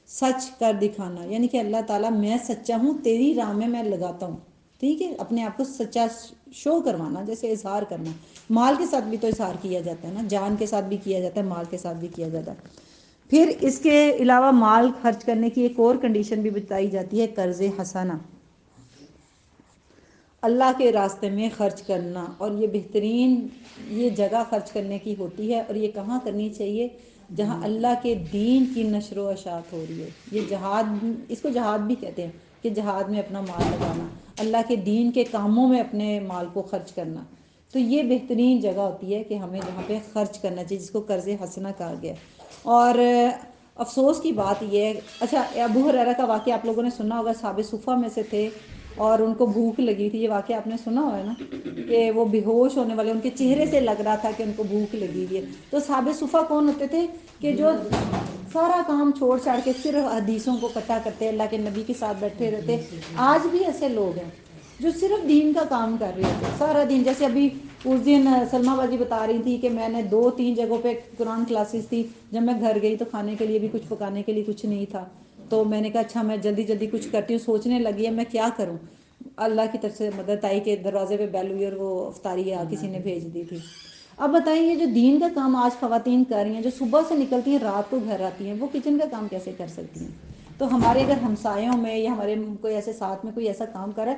سچ کر دکھانا، یعنی کہ اللہ تعالیٰ میں سچا ہوں، تیری راہ میں لگاتا ہوں، ٹھیک ہے، اپنے آپ کو سچا شو کروانا، جیسے اظہار کرنا۔ مال کے ساتھ بھی تو اظہار کیا جاتا ہے نا، جان کے ساتھ بھی کیا جاتا ہے، مال کے ساتھ بھی کیا جاتا ہے۔ پھر اس کے علاوہ مال خرچ کرنے کی ایک اور کنڈیشن بھی بتائی جاتی ہے، قرض حسنہ، اللہ کے راستے میں خرچ کرنا، اور یہ بہترین یہ جگہ خرچ کرنے کی ہوتی ہے، اور یہ کہاں کرنی چاہیے؟ جہاں اللہ کے دین کی نشر و اشاعت ہو رہی ہے۔ یہ جہاد، اس کو جہاد بھی کہتے ہیں، کہ جہاد میں اپنا مال لگانا، اللہ کے دین کے کاموں میں اپنے مال کو خرچ کرنا، تو یہ بہترین جگہ ہوتی ہے کہ ہمیں جہاں پہ خرچ کرنا چاہیے، جس کو قرض حسنہ کہا گیا۔ اور افسوس کی بات یہ ہے، اچھا ابو ہریرہ کا واقعہ آپ لوگوں نے سنا ہوگا، صحابہ صفہ میں سے تھے اور ان کو بھوک لگی تھی، یہ واقعہ آپ نے سنا ہوا ہے نا، کہ وہ بے ہوش ہونے والے، ان کے چہرے سے لگ رہا تھا کہ ان کو بھوک لگی ہوئی ہے۔ تو صحابہ صفہ کون ہوتے تھے؟ کہ جو سارا کام چھوڑ چھاڑ کے صرف حدیثوں کو اکٹھا کرتے، اللہ کے نبی کے ساتھ بیٹھے رہتے۔ آج بھی ایسے لوگ ہیں جو صرف دین کا کام کر رہے ہوتے سارا دن، جیسے ابھی اس دن سلمہ باجی بتا رہی تھی کہ میں نے 2-3 جگہوں پہ قرآن کلاسز تھی، جب میں گھر گئی تو کھانے کے لیے بھی کچھ پکانے کے لیے کچھ نہیں تھا، تو میں نے کہا اچھا میں جلدی جلدی کچھ کرتی ہوں، سوچنے لگی ہے میں کیا کروں، اللہ کی طرف سے مدد آئی کہ دروازے پہ بیل ہوئی اور وہ افطاری کسی نے بھیج دی تھی۔ اب بتائیں یہ جو دین کا کام آج خواتین کر رہی ہیں، جو صبح سے نکلتی ہیں رات کو گھر آتی ہیں، وہ کچن کا کام کیسے کر سکتی ہیں؟ تو ہمارے اگر ہمسایوں میں یا ہمارے کوئی ایسے ساتھ میں کوئی ایسا کام کرے،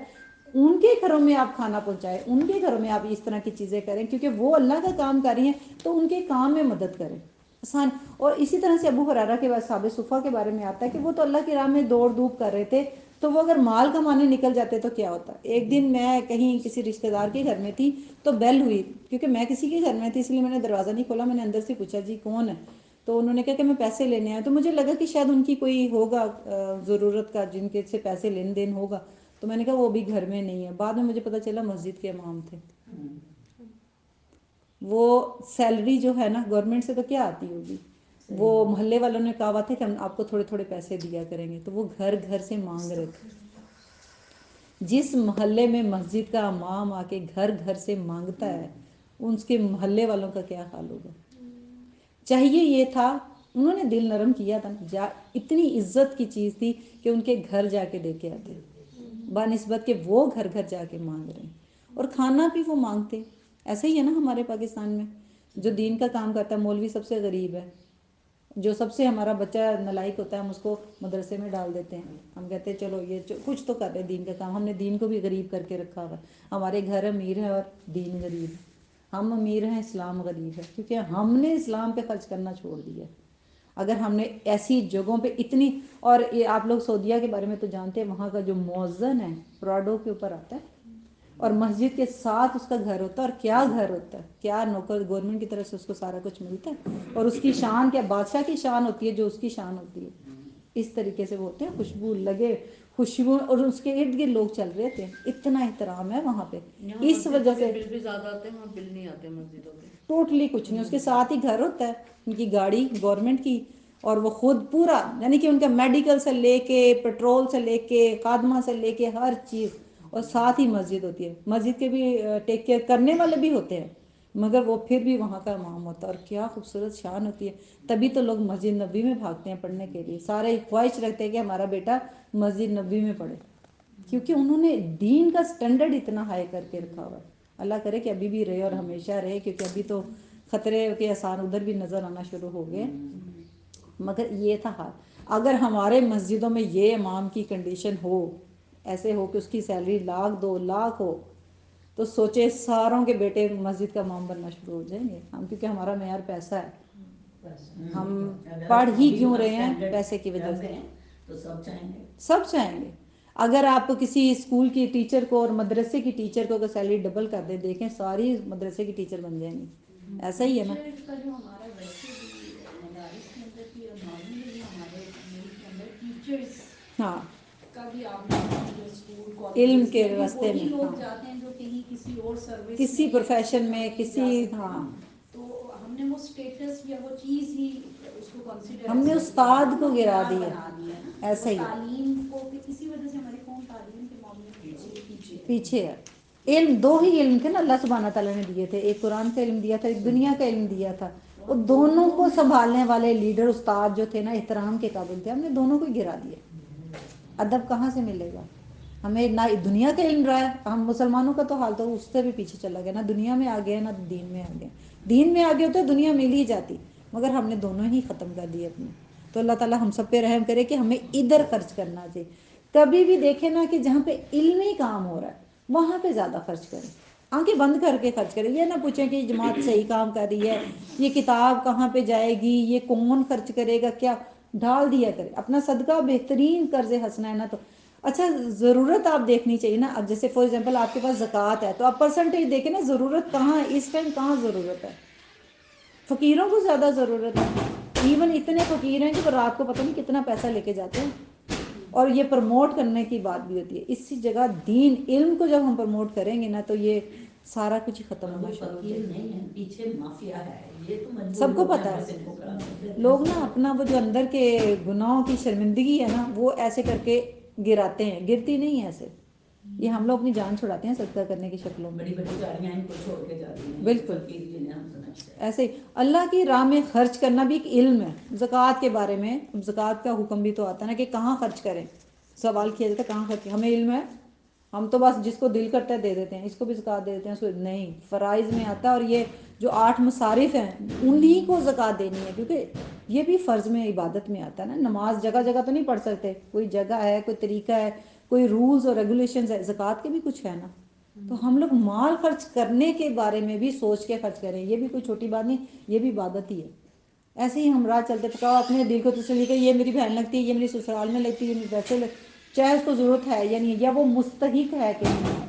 ان کے گھروں میں آپ کھانا پہنچائیں، ان کے گھروں میں آپ اس طرح کی چیزیں کریں، کیونکہ وہ اللہ کا کام کر رہی ہیں، تو ان کے کام میں مدد کریں، آسان۔ اور اسی طرح سے ابو ہریرہ کے بعد صحابہ صفہ کے بارے میں آتا ہے کہ وہ تو اللہ کی راہ میں دوڑ دھوپ کر رہے تھے، تو وہ اگر مال کمانے نکل جاتے تو کیا ہوتا۔ ایک دن میں کہیں کسی رشتہ دار کے گھر میں تھی، تو بیل ہوئی، کیونکہ میں کسی کے گھر میں تھی اس لیے میں نے دروازہ نہیں کھولا، میں نے اندر سے پوچھا جی کون ہے، تو انہوں نے کہا کہ میں پیسے لینے آیا، تو مجھے لگا کہ شاید ان کی کوئی ہوگا ضرورت کا، جن کے سے پیسے لین دین ہوگا، تو میں نے کہا وہ بھی گھر میں نہیں ہے۔ بعد میں مجھے پتہ چلا مسجد کے امام تھے۔ وہ سیلری جو ہے نا گورنمنٹ سے تو کیا آتی ہوگی، وہ محلے والوں نے کہا ہوا تھا کہ ہم آپ کو تھوڑے تھوڑے پیسے دیا کریں گے، تو وہ گھر گھر سے مانگ رہے تھے۔ جس محلے میں مسجد کا امام آ کے گھر گھر سے مانگتا ہے، اس کے محلے والوں کا کیا حال ہوگا۔ چاہیے یہ تھا، انہوں نے دل نرم کیا تھا، اتنی عزت کی چیز تھی کہ ان کے گھر جا کے دے کے آتے، بنسبت کہ وہ گھر گھر جا کے مانگ رہے ہیں، اور کھانا بھی وہ مانگتے۔ ایسے ہی ہے نا ہمارے پاکستان میں، جو دین کا کام کرتا ہے مولوی سب سے غریب ہے، جو سب سے ہمارا بچہ نالائق ہوتا ہے ہم اس کو مدرسے میں ڈال دیتے ہیں، ہم کہتے ہیں چلو یہ کچھ تو کر رہے دین کا کام، ہم نے دین کو بھی غریب کر کے رکھا ہوا ہے۔ ہمارے گھر امیر ہے اور دین غریب ہے، ہم امیر ہیں اسلام غریب ہے، کیونکہ ہم نے اسلام پہ خرچ کرنا چھوڑ دیا ہے۔ اگر ہم نے ایسی جگہوں پہ اتنی، اور یہ آپ لوگ سعودیہ کے بارے میں تو جانتے ہیں، وہاں کا جو مؤذن ہے پراڈو کے اوپر آتا ہے، اور مسجد کے ساتھ اس کا گھر ہوتا ہے، اور کیا گھر ہوتا ہے، کیا نوکر، گورنمنٹ کی طرف سے اس کو سارا کچھ ملتا ہے، اور اس کی شان کیا بادشاہ کی شان ہوتی ہے، جو اس کی شان ہوتی ہے، اس طریقے سے وہ ہوتے ہیں، خوشبو لگے، خوشبو، اور اس کے ارد گرد لوگ چل رہے تھے، اتنا احترام ہے وہاں پہ، اس وجہ سے بل بھی زیادہ آتے ہیں، وہاں بل نہیں آتے مسجدوں کے، ٹوٹلی کچھ نہیں، اس کے ساتھ ہی گھر ہوتا ہے، ان کی گاڑی گورنمنٹ کی، اور وہ خود پورا، یعنی کہ ان کا میڈیکل سے لے کے پیٹرول سے لے کے خادمہ سے لے کے ہر چیز، اور ساتھ ہی مسجد ہوتی ہے، مسجد کے بھی ٹیک کیئر کرنے والے بھی ہوتے ہیں، مگر وہ پھر بھی وہاں کا امام ہوتا ہے، اور کیا خوبصورت شان ہوتی ہے۔ تبھی تو لوگ مسجد نبوی میں بھاگتے ہیں پڑھنے کے لیے، سارے خواہش رکھتے ہیں کہ ہمارا بیٹا مسجد نبوی میں پڑھے، کیونکہ انہوں نے دین کا سٹینڈرڈ اتنا ہائی کر کے رکھا ہوا ہے۔ اللہ کرے کہ ابھی بھی رہے اور ہمیشہ رہے، کیونکہ ابھی تو خطرے کے آثار ادھر بھی نظر آنا شروع ہو گئے، مگر یہ تھا حال۔ اگر ہمارے مسجدوں میں یہ امام کی کنڈیشن ہو، ایسے ہو کہ اس کی سیلری 1,00,000 2,00,000 ہو تو سوچے ساروں کے بیٹے مسجد کا امام بننا شروع ہو جائیں گے ہم، کیونکہ ہمارا معیار پیسہ ہے، ہم پڑھ ہی کیوں رہے ہیں پیسے کی وجہ سے، تو سب چاہیں گے۔ اگر آپ کسی اسکول کی ٹیچر کو اور مدرسے کی ٹیچر کو اگر سیلری ڈبل کر دیں، دیکھیں ساری مدرسے کی ٹیچر بن جائیں گی، ایسا ہی ہے نا۔ کا جو ہمارا ویسے بھی مدارس کے اندر بھی اور نارملی ہمارے ملک کے اندر ٹیچرس ہاں کا بھی آپ جو اسکول علم کالجز کے میں راستے وہی میں، لوگ ہاں جاتے ہیں جو کہیں کسی اور سروس کسی میں یا پروفیشن میں نہیں کسی، جا سکتے ہاں نا۔ تو ہم نے وہ اسٹیٹس یا وہ چیز ہی اس کو کنسیڈر ہم نے استاد کو گرا دیا، ایسا ہی تعلیم کو اسی وجہ سے ہماری قوم تعلیم کے معاملے میں پیچھے ہے۔ علم دو ہی علم تھے نا اللہ سبحانہ تعالیٰ نے دیے تھے، ایک قرآن کا علم دیا تھا، ایک دنیا کا علم دیا تھا، وہ دونوں کو سنبھالنے والے لیڈر استاد جو تھے نا احترام کے قابل تھے، ہم نے دونوں کو ہی گرا دیا۔ ادب کہاں سے ملے گا ہمیں؟ نہ دنیا کا علم رہا ہے، ہم مسلمانوں کا تو حال تو اس سے بھی پیچھے چلا گیا، نہ دنیا میں آ گیا نہ دین میں آ گیا۔ دین میں آگے ہوتا دنیا مل ہی جاتی، مگر ہم نے دونوں ہی ختم کر دیے اپنے۔ تو اللہ تعالیٰ ہم سب پہ رحم کرے کہ ہمیں ادھر خرچ کرنا چاہیے۔ کبھی بھی دیکھیں نا کہ جہاں پہ علمی کام ہو رہا ہے وہاں پہ زیادہ خرچ کریں، آنکھیں بند کر کے خرچ کریں۔ یہ نہ پوچھیں کہ یہ جماعت صحیح کام کر رہی ہے، یہ کتاب کہاں پہ جائے گی، یہ کون خرچ کرے گا، کیا ڈال دیا کرے اپنا صدقہ۔ بہترین قرض حسنہ ہے نا۔ تو اچھا ضرورت آپ دیکھنی چاہیے نا۔ اب جیسے فار ایگزامپل آپ کے پاس زکوٰۃ ہے تو آپ پرسنٹیج دیکھیں نا، ضرورت کہاں ہے اس ٹائم، کہاں ضرورت ہے۔ فقیروں کو زیادہ ضرورت ہے، ایون اتنے فقیر ہیں کہ وہ رات کو پتہ نہیں کتنا پیسہ لے کے جاتے ہیں۔ اور یہ پروموٹ کرنے کی بات بھی ہوتی ہے، اسی جگہ دین علم کو جب ہم پروموٹ کریں گے نا تو یہ سارا کچھ ختم ہونا شروع ہو جائے گا۔ نہیں ہے، پیچھے مافیا ہے، یہ تو مجبور سب کو لوگ ہیں پتہ بس ہے، ان کو کرا دیتے ہیں۔ لوگ نا اپنا وہ جو اندر کے گناہوں کی شرمندگی ہے نا وہ ایسے کر کے گراتے ہیں، گرتی نہیں ہے ایسے، یہ ہم لوگ اپنی جان چھڑاتے ہیں صدقہ کرنے کی شکلوں میں۔ بڑی بڑی گاڑیاں ان کو چھوڑ کے جاتی ہیں، بالکل فقیر جنہیں ہم سمجھتے ہیں۔ ایسے ہی اللہ کی راہ میں خرچ کرنا بھی ایک علم ہے۔ زکوٰۃ کے بارے میں، زکوٰۃ کا حکم بھی تو آتا ہے نا کہ کہاں خرچ کریں، سوال کیا جاتا ہے کہاں خرچ کریں، ہمیں علم ہے، ہم تو بس جس کو دل کرتا ہے دے دیتے ہیں، اس کو بھی زکوٰۃ دے دیتے ہیں، اس کو نہیں، فرائض میں آتا ہے۔ اور یہ جو 8 مصارف ہیں انہی کو زکوٰۃ دینی ہے، کیونکہ یہ بھی فرض میں عبادت میں آتا ہے نا۔ نماز جگہ جگہ تو نہیں پڑھ سکتے، کوئی جگہ ہے، کوئی طریقہ ہے، کوئی رولز اور ریگولیشنز ہے، زکوٰۃ کے بھی کچھ ہے نا۔ تو ہم لوگ مال خرچ کرنے کے بارے میں بھی سوچ کے خرچ کریں، یہ بھی کوئی چھوٹی بات نہیں، یہ بھی عبادت ہی ہے۔ ایسے ہی ہم راہ چلتے پکاؤ اپنے دل کو تسلی کہ یہ میری بہن لگتی ہے، یہ میری سسرال میں لگتی ہے، یہ میرے پیسے چاہے اس کو ضرورت ہے یا نہیں ہے، یا وہ مستحق ہے کہ نہیں ہے۔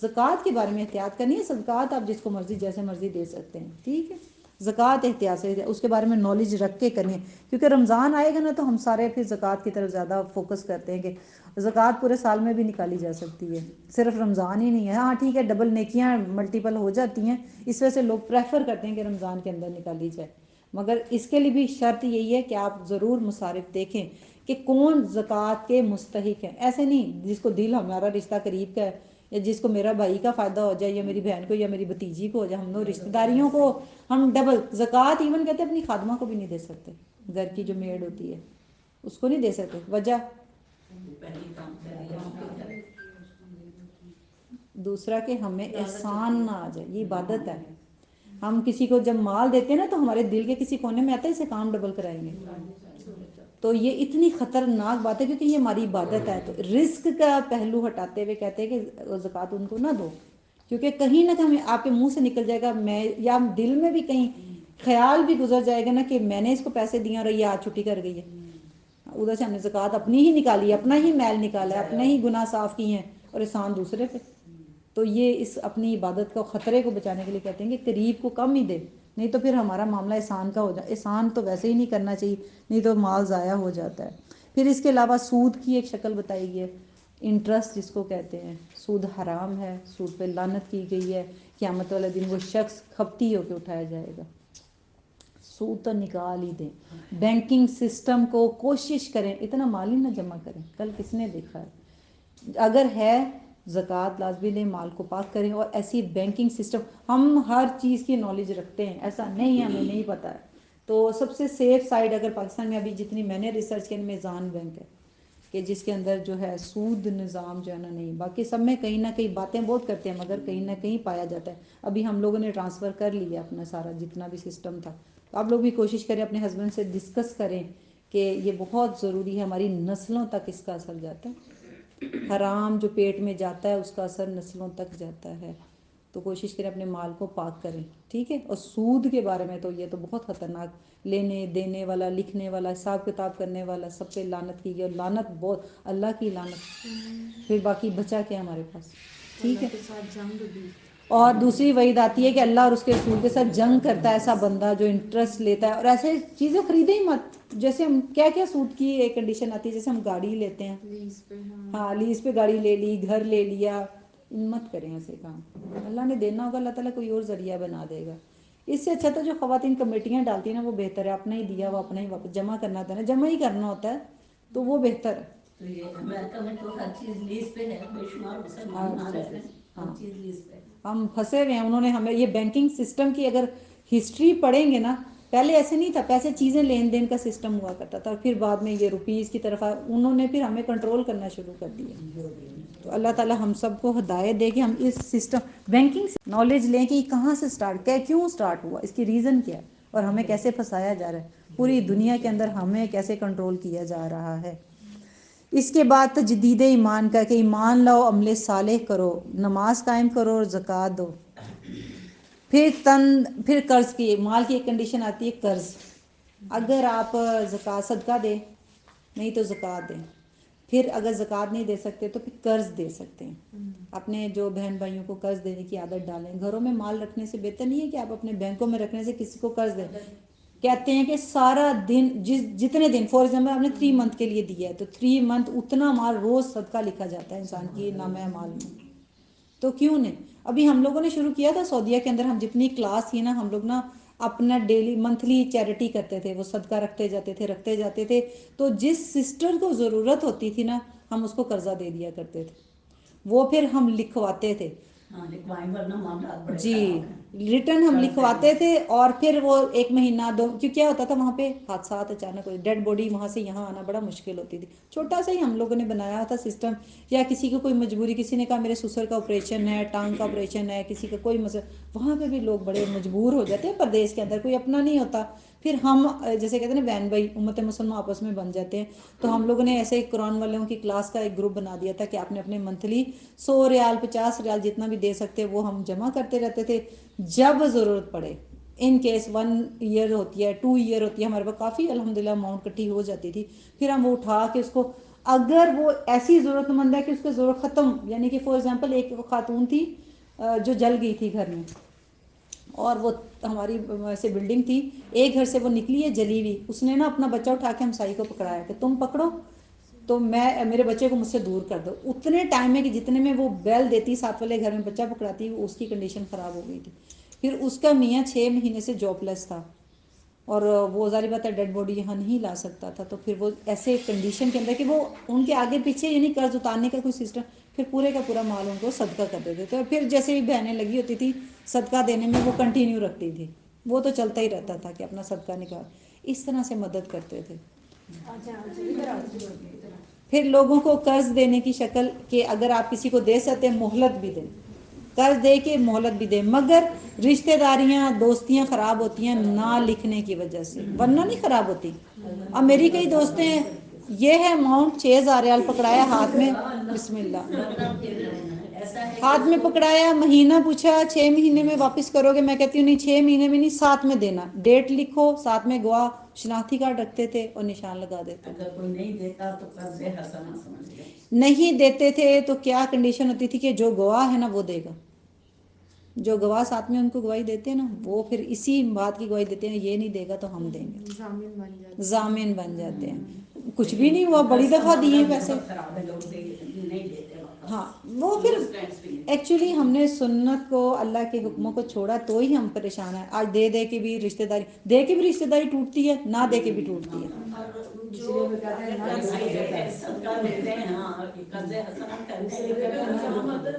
زکوٰۃ کے بارے میں احتیاط کرنی ہے، صدقات آپ جس کو مرضی جیسے مرضی دے سکتے ہیں، ٹھیک ہے۔ زکوٰۃ احتیاط سے اس کے بارے میں نالج رکھ کے کرنی ہے، کیونکہ رمضان آئے گا نا تو ہم سارے پھر زکوٰۃ کی طرف زیادہ فوکس کرتے ہیں کہ زکوٰۃ پورے سال میں بھی نکالی جا سکتی ہے، صرف رمضان ہی نہیں ہے۔ ہاں ٹھیک ہے، ڈبل نیکیاں ملٹیپل ہو جاتی ہیں، اس وجہ سے لوگ پریفر کرتے ہیں کہ رمضان کے اندر نکالی جائے، مگر اس کے لیے بھی شرط یہی ہے کہ آپ ضرور مصارف دیکھیں کہ کون زکوٰۃ کے مستحق ہیں۔ ایسے نہیں جس کو دل ہمارا رشتہ قریب کا ہے، یا جس کو میرا بھائی کا فائدہ ہو جائے، یا میری بہن کو، یا میری بھتیجی کو ہو جائے، ہم لوگ رشتہ داریوں کو ہم ڈبل زکوٰۃ ایون کہتے ہیں اپنی خادمہ کو بھی نہیں دے سکتے، گھر کی جو میڈ ہوتی ہے اس کو نہیں دے سکتے۔ وجہ پہلی کام کر لیا۔ دوسرا کہ ہمیں احسان نہ آ جائے، یہ عبادت ہے۔ ہم کسی کو جب مال دیتے ہیں نا تو ہمارے دل کے کسی کونے میں آتا ہے اسے کام ڈبل کرائیں گے، تو یہ اتنی خطرناک بات ہے کیونکہ یہ ہماری عبادت ہے۔ تو رزق کا پہلو ہٹاتے ہوئے کہتے ہیں کہ زکوٰۃ ان کو نہ دو، کیونکہ کہیں نہ کہیں آپ کے منہ سے نکل جائے گا، میں یا دل میں بھی کہیں خیال بھی گزر جائے گا نا کہ میں نے اس کو پیسے دیے اور یہ آج چھٹی کر گئی ہے، ادھر سے ہم نے زکوٰۃ اپنی ہی نکالی ہے، اپنا ہی میل نکالا ہے، اپنے ہی گناہ صاف کیے ہیں اور احسان دوسرے پہ۔ تو یہ اس اپنی عبادت کو خطرے کو بچانے کے لیے کہتے ہیں کہ قریب کو کم ہی دے، نہیں تو پھر ہمارا معاملہ احسان کا ہو جائے۔ احسان تو ویسے ہی نہیں کرنا چاہیے، نہیں تو مال ضائع ہو جاتا ہے۔ پھر اس کے علاوہ سود کی ایک شکل بتائی گئی ہے، انٹرسٹ جس کو کہتے ہیں، سود حرام ہے، سود پہ لعنت کی گئی ہے، قیامت والے دن وہ شخص کھپتی ہو کے اٹھایا جائے گا۔ سود تو نکال ہی دیں، بینکنگ سسٹم کو کوشش کریں اتنا مال ہی نہ جمع کریں، کل کس نے دیکھا ہے، اگر ہے زکوٰۃ لازمی دیں، مال کو پاک کریں، اور ایسی بینکنگ سسٹم ہم ہر چیز کی نالج رکھتے ہیں، ایسا نہیں ہے ہمیں نہیں پتہ ہے۔ تو سب سے سیف سائڈ اگر پاکستان میں ابھی جتنی میں نے ریسرچ کی میزان بینک ہے کہ جس کے اندر جو ہے سود نظام جو ہے نا نہیں، باقی سب میں کہیں نہ کہیں باتیں بہت کرتے ہیں مگر کہیں نہ کہیں پایا جاتا ہے۔ ابھی ہم لوگوں نے ٹرانسفر کر لیا اپنا سارا جتنا بھی سسٹم تھا، تو آپ لوگ بھی کوشش کریں اپنے ہسبینڈ سے ڈسکس کریں کہ یہ بہت ضروری ہے، ہماری نسلوں تک اس کا اثر جاتا ہے۔ حرام جو پیٹ میں جاتا ہے اس کا اثر نسلوں تک جاتا ہے. تو کوشش کریں اپنے مال کو پاک کریں, ٹھیک ہے. اور سود کے بارے میں تو یہ تو بہت خطرناک, لینے دینے والا, لکھنے والا, حساب کتاب کرنے والا, سب پہ لعنت کی گئی. اور لعنت بہت, اللہ کی لعنت. پھر باقی بچا کیا ہمارے پاس, ٹھیک ہے. اللہ کے ساتھ جنگ بھی. اور دوسری وعید آتی ہے کہ اللہ اور اس کے رسول کے ساتھ جنگ کرتا ہے ایسا بندہ جو انٹرسٹ لیتا ہے. اور ایسے چیزیں خریدیں ہی مت. جیسے ہم کیا کیا سود کی ایک کنڈیشن آتی ہے, جیسے ہم گاڑی لیتے ہیں, لیز پہ. ہاں لیز پہ گاڑی لے لی, گھر لے لیا, مت کریں ایسے کام. اللہ نے دینا ہوگا, اللہ تعالیٰ کوئی اور ذریعہ بنا دے گا. اس سے اچھا تو جو خواتین کمیٹیاں ڈالتی ہیں نا وہ بہتر ہے. اپنا ہی دیا وہ اپنا ہی واپس جمع کرنا ہوتا ہے نا, جمع ہی کرنا ہوتا ہے تو وہ بہتر ہے. تو یہ امریکہ میں تو ہر چیز لیز پہ ہے, بے شمار مسلمان آ رہے ہیں, ہر چیز لیز پہ. ہم پھنسے ہوئے ہیں. انہوں نے ہمیں یہ بینکنگ سسٹم کی اگر ہسٹری پڑھیں گے نا, پہلے ایسے نہیں تھا, پیسے چیزیں لین دین کا سسٹم ہوا کرتا تھا. پھر بعد میں یہ روپیز کی طرف انہوں نے پھر ہمیں کنٹرول کرنا شروع کر دیا. تو اللہ تعالیٰ ہم سب کو ہدایت دے کہ ہم اس سسٹم بینکنگ سے نالج لیں کہ یہ کہاں سے اسٹارٹ کیا, کیوں اسٹارٹ ہوا, اس کی ریزن کیا ہے, اور ہمیں کیسے پھنسایا جا رہا ہے. پوری دنیا کے اندر ہمیں کیسے کنٹرول کیا جا رہا ہے. اس کے بعد تجدید ایمان کا کہ ایمان لاؤ, عمل صالح کرو, نماز قائم کرو اور زکوٰۃ دو. پھر قرض کی, مال کی ایک کنڈیشن آتی ہے قرض. اگر آپ زکوٰۃ صدقہ دیں, نہیں تو زکوٰۃ دیں. پھر اگر زکوٰۃ نہیں دے سکتے تو پھر قرض دے سکتے ہیں. اپنے جو بہن بھائیوں کو قرض دینے کی عادت ڈالیں. گھروں میں مال رکھنے سے بہتر نہیں ہے کہ آپ اپنے بینکوں میں رکھنے سے کسی کو قرض دیں. کہتے ہیں کہ سارا دن جتنے دن, فار ایگزامپل آپ نے 3 منتھ کے لیے دیا ہے تو 3 منتھ اتنا مال روز صدقہ لکھا جاتا ہے انسان کی نامہ اعمال میں. تو کیوں نہیں. ابھی ہم لوگوں نے شروع کیا تھا سعودیہ کے اندر, ہم جتنی کلاس تھی نا, ہم لوگ نا اپنا ڈیلی منتھلی چیریٹی کرتے تھے. وہ صدقہ رکھتے جاتے تھے. تو جس سسٹر کو ضرورت ہوتی تھی نا, ہم اس کو قرضہ دے دیا کرتے تھے. وہ پھر ہم لکھواتے تھے. ہاں لکھوائیں ورنہ معاملات بڑے جی, خراب ہیں. ریٹرن ہم لکھواتے تھے. اور پھر وہ 1 مہینہ 2, کیوں کیا ہوتا تھا وہاں پہ حادثات اچانک ہوئی, ڈیڈ باڈی وہاں سے یہاں آنا بڑا مشکل ہوتی تھی. چھوٹا سا ہی ہم لوگوں نے بنایا تھا سسٹم. یا کسی کو کوئی مجبوری, کسی نے کہا میرے سسر کا آپریشن ہے, ٹانگ کا آپریشن ہے, کسی کا کوئی مسئلہ, وہاں پہ بھی لوگ بڑے مجبور ہو جاتے ہیں پردیس کے اندر, کوئی اپنا نہیں ہوتا. پھر ہم جیسے کہتے ہیں نا بہن بھائی امت مسلمہ آپس میں بن جاتے ہیں. تو ہم لوگوں نے ایسے ہی قرآن والوں کی کلاس کا ایک گروپ بنا دیا تھا کہ آپ نے اپنے منتھلی 100 ریال 50 ریال جتنا بھی دے سکتے وہ ہم جمع کرتے رہتے تھے. جب ضرورت پڑے, ان کیس 1 ایئر ہوتی ہے, 2 ایئر ہوتی ہے, ہمارے پاس کافی الحمدللہ اماؤنٹ کٹھی ہو جاتی تھی. پھر ہم وہ اٹھا کے اس کو, اگر وہ ایسی ضرورت مند ہے کہ اس کو ضرورت ختم, یعنی کہ فار ایگزامپل ایک خاتون تھی جو جل گئی تھی گھر میں, اور وہ ہماری ایسے بلڈنگ تھی, ایک گھر سے وہ نکلی ہے جلی ہوئی. اس نے نا اپنا بچہ اٹھا کے ہمسائی کو پکڑایا کہ تم پکڑو تو میں میرے بچے کو مجھ سے دور کر دو. اتنے ٹائم میں کہ جتنے میں وہ بیل دیتی, ساتھ والے گھر میں بچہ پکڑاتی, اس کی کنڈیشن خراب ہو گئی تھی. پھر اس کا میاں 6 مہینے سے جاب لیس تھا, اور وہ ظاہر بات ہے ڈیڈ باڈی یہاں نہیں لا سکتا تھا. تو پھر وہ ایسے کنڈیشن کے اندر کہ وہ ان کے آگے پیچھے یعنی قرض اتارنے کا کوئی سسٹم, پھر پورے کا پورا مال ان کو صدقہ کر دیتے تھے. اور پھر جیسے ہی بہنیں لگی ہوتی تھی صدقہ دینے میں, وہ کنٹینیو رکھتی تھی, وہ تو چلتا ہی رہتا تھا کہ اپنا صدقہ نکال. اس طرح سے مدد کرتے تھے. پھر لوگوں کو قرض دینے کی شکل کہ اگر آپ کسی کو دے سکتے ہیں مہلت بھی دیں, قرض دے کے مہلت بھی دیں, مگر رشتہ داریاں دوستیاں خراب ہوتی ہیں نہ لکھنے کی وجہ سے, ورنہ نہیں خراب ہوتی. اب میری کئی دوستیں ہیں, یہ ہے اماؤنٹ 6000 ریال پکڑایا ہاتھ میں, بسم اللہ ہاتھ میں پکڑایا, مہینہ پوچھا 6 مہینے میں واپس کرو گے, میں کہتی ہوں نہیں 6 مہینے میں نہیں, ساتھ میں دینا, ڈیٹ لکھو, ساتھ میں گواہ شناختی کارڈ رکھتے تھے اور نشان لگا دیتے. اگر کوئی نہیں دیتا تو قرض حسنہ سمجھ گئے. نہیں دیتے تھے تو کیا کنڈیشن ہوتی تھی کہ جو گواہ ہے نا وہ دے گا, جو گواہ ساتھ میں ان کو گواہی دیتے ہیں نا وہ پھر اسی بات کی گواہی دیتے ہیں, یہ نہیں دے گا تو ہم دیں گے, ضامن بن جاتے. ضامن بن جاتے ہیں. کچھ بھی نہیں ہوا, بڑی دفعہ دیے پیسے. خراب ہے, لوگ نہیں دیتے واپس. ہاں وہ پھر ایکچولی ہم نے سنت کو, اللہ کے حکموں کو چھوڑا تو ہی ہم پریشان ہیں. آج دے دے کے بھی رشتہ داری, دے کے بھی رشتہ داری ٹوٹتی ہے, نہ دے کے بھی ٹوٹتی ہے. جو صدقہ دیتے ہیں, ہاں قرض حسنہ کرتے ہیں,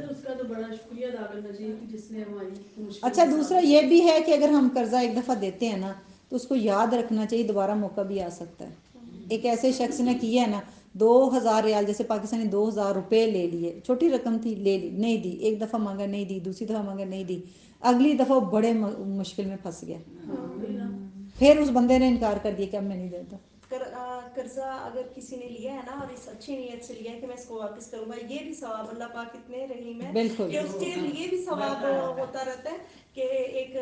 اس کا تو بڑا شکریہ ادا کرنا چاہیے کہ جس نے ہماری مشکل. اچھا دوسرا یہ بھی ہے کہ اگر ہم قرضہ ایک دفعہ دیتے ہیں نا تو اس کو یاد رکھنا چاہیے دوبارہ موقع بھی آ سکتا ہے. ایک ایسے شخص نے کیا ہے نا 2000 ریال, جیسے پاکستانی 2000 روپے لے لیے, چھوٹی رقم تھی, لے لی, نہیں دی, ایک دفعہ مانگا نہیں دی, دوسری دفعہ مانگا نہیں دی, اگلی دفعہ بڑے مشکل میں پھنس گیا. پھر اس بندے نے انکار کر دیا کہ اب میں نہیں دیتا. قرضہ اگر کسی نے لیا ہے نا اور اس اچھی نیت سے لیا ہے کہ میں اس کو واپس کروں گا، یہ بھی ثواب اللہ پاک اتنے رحیم ہے بالکل کہ اس کے لیے بھی ثواب ہوتا رہتا ہے. کہ ایک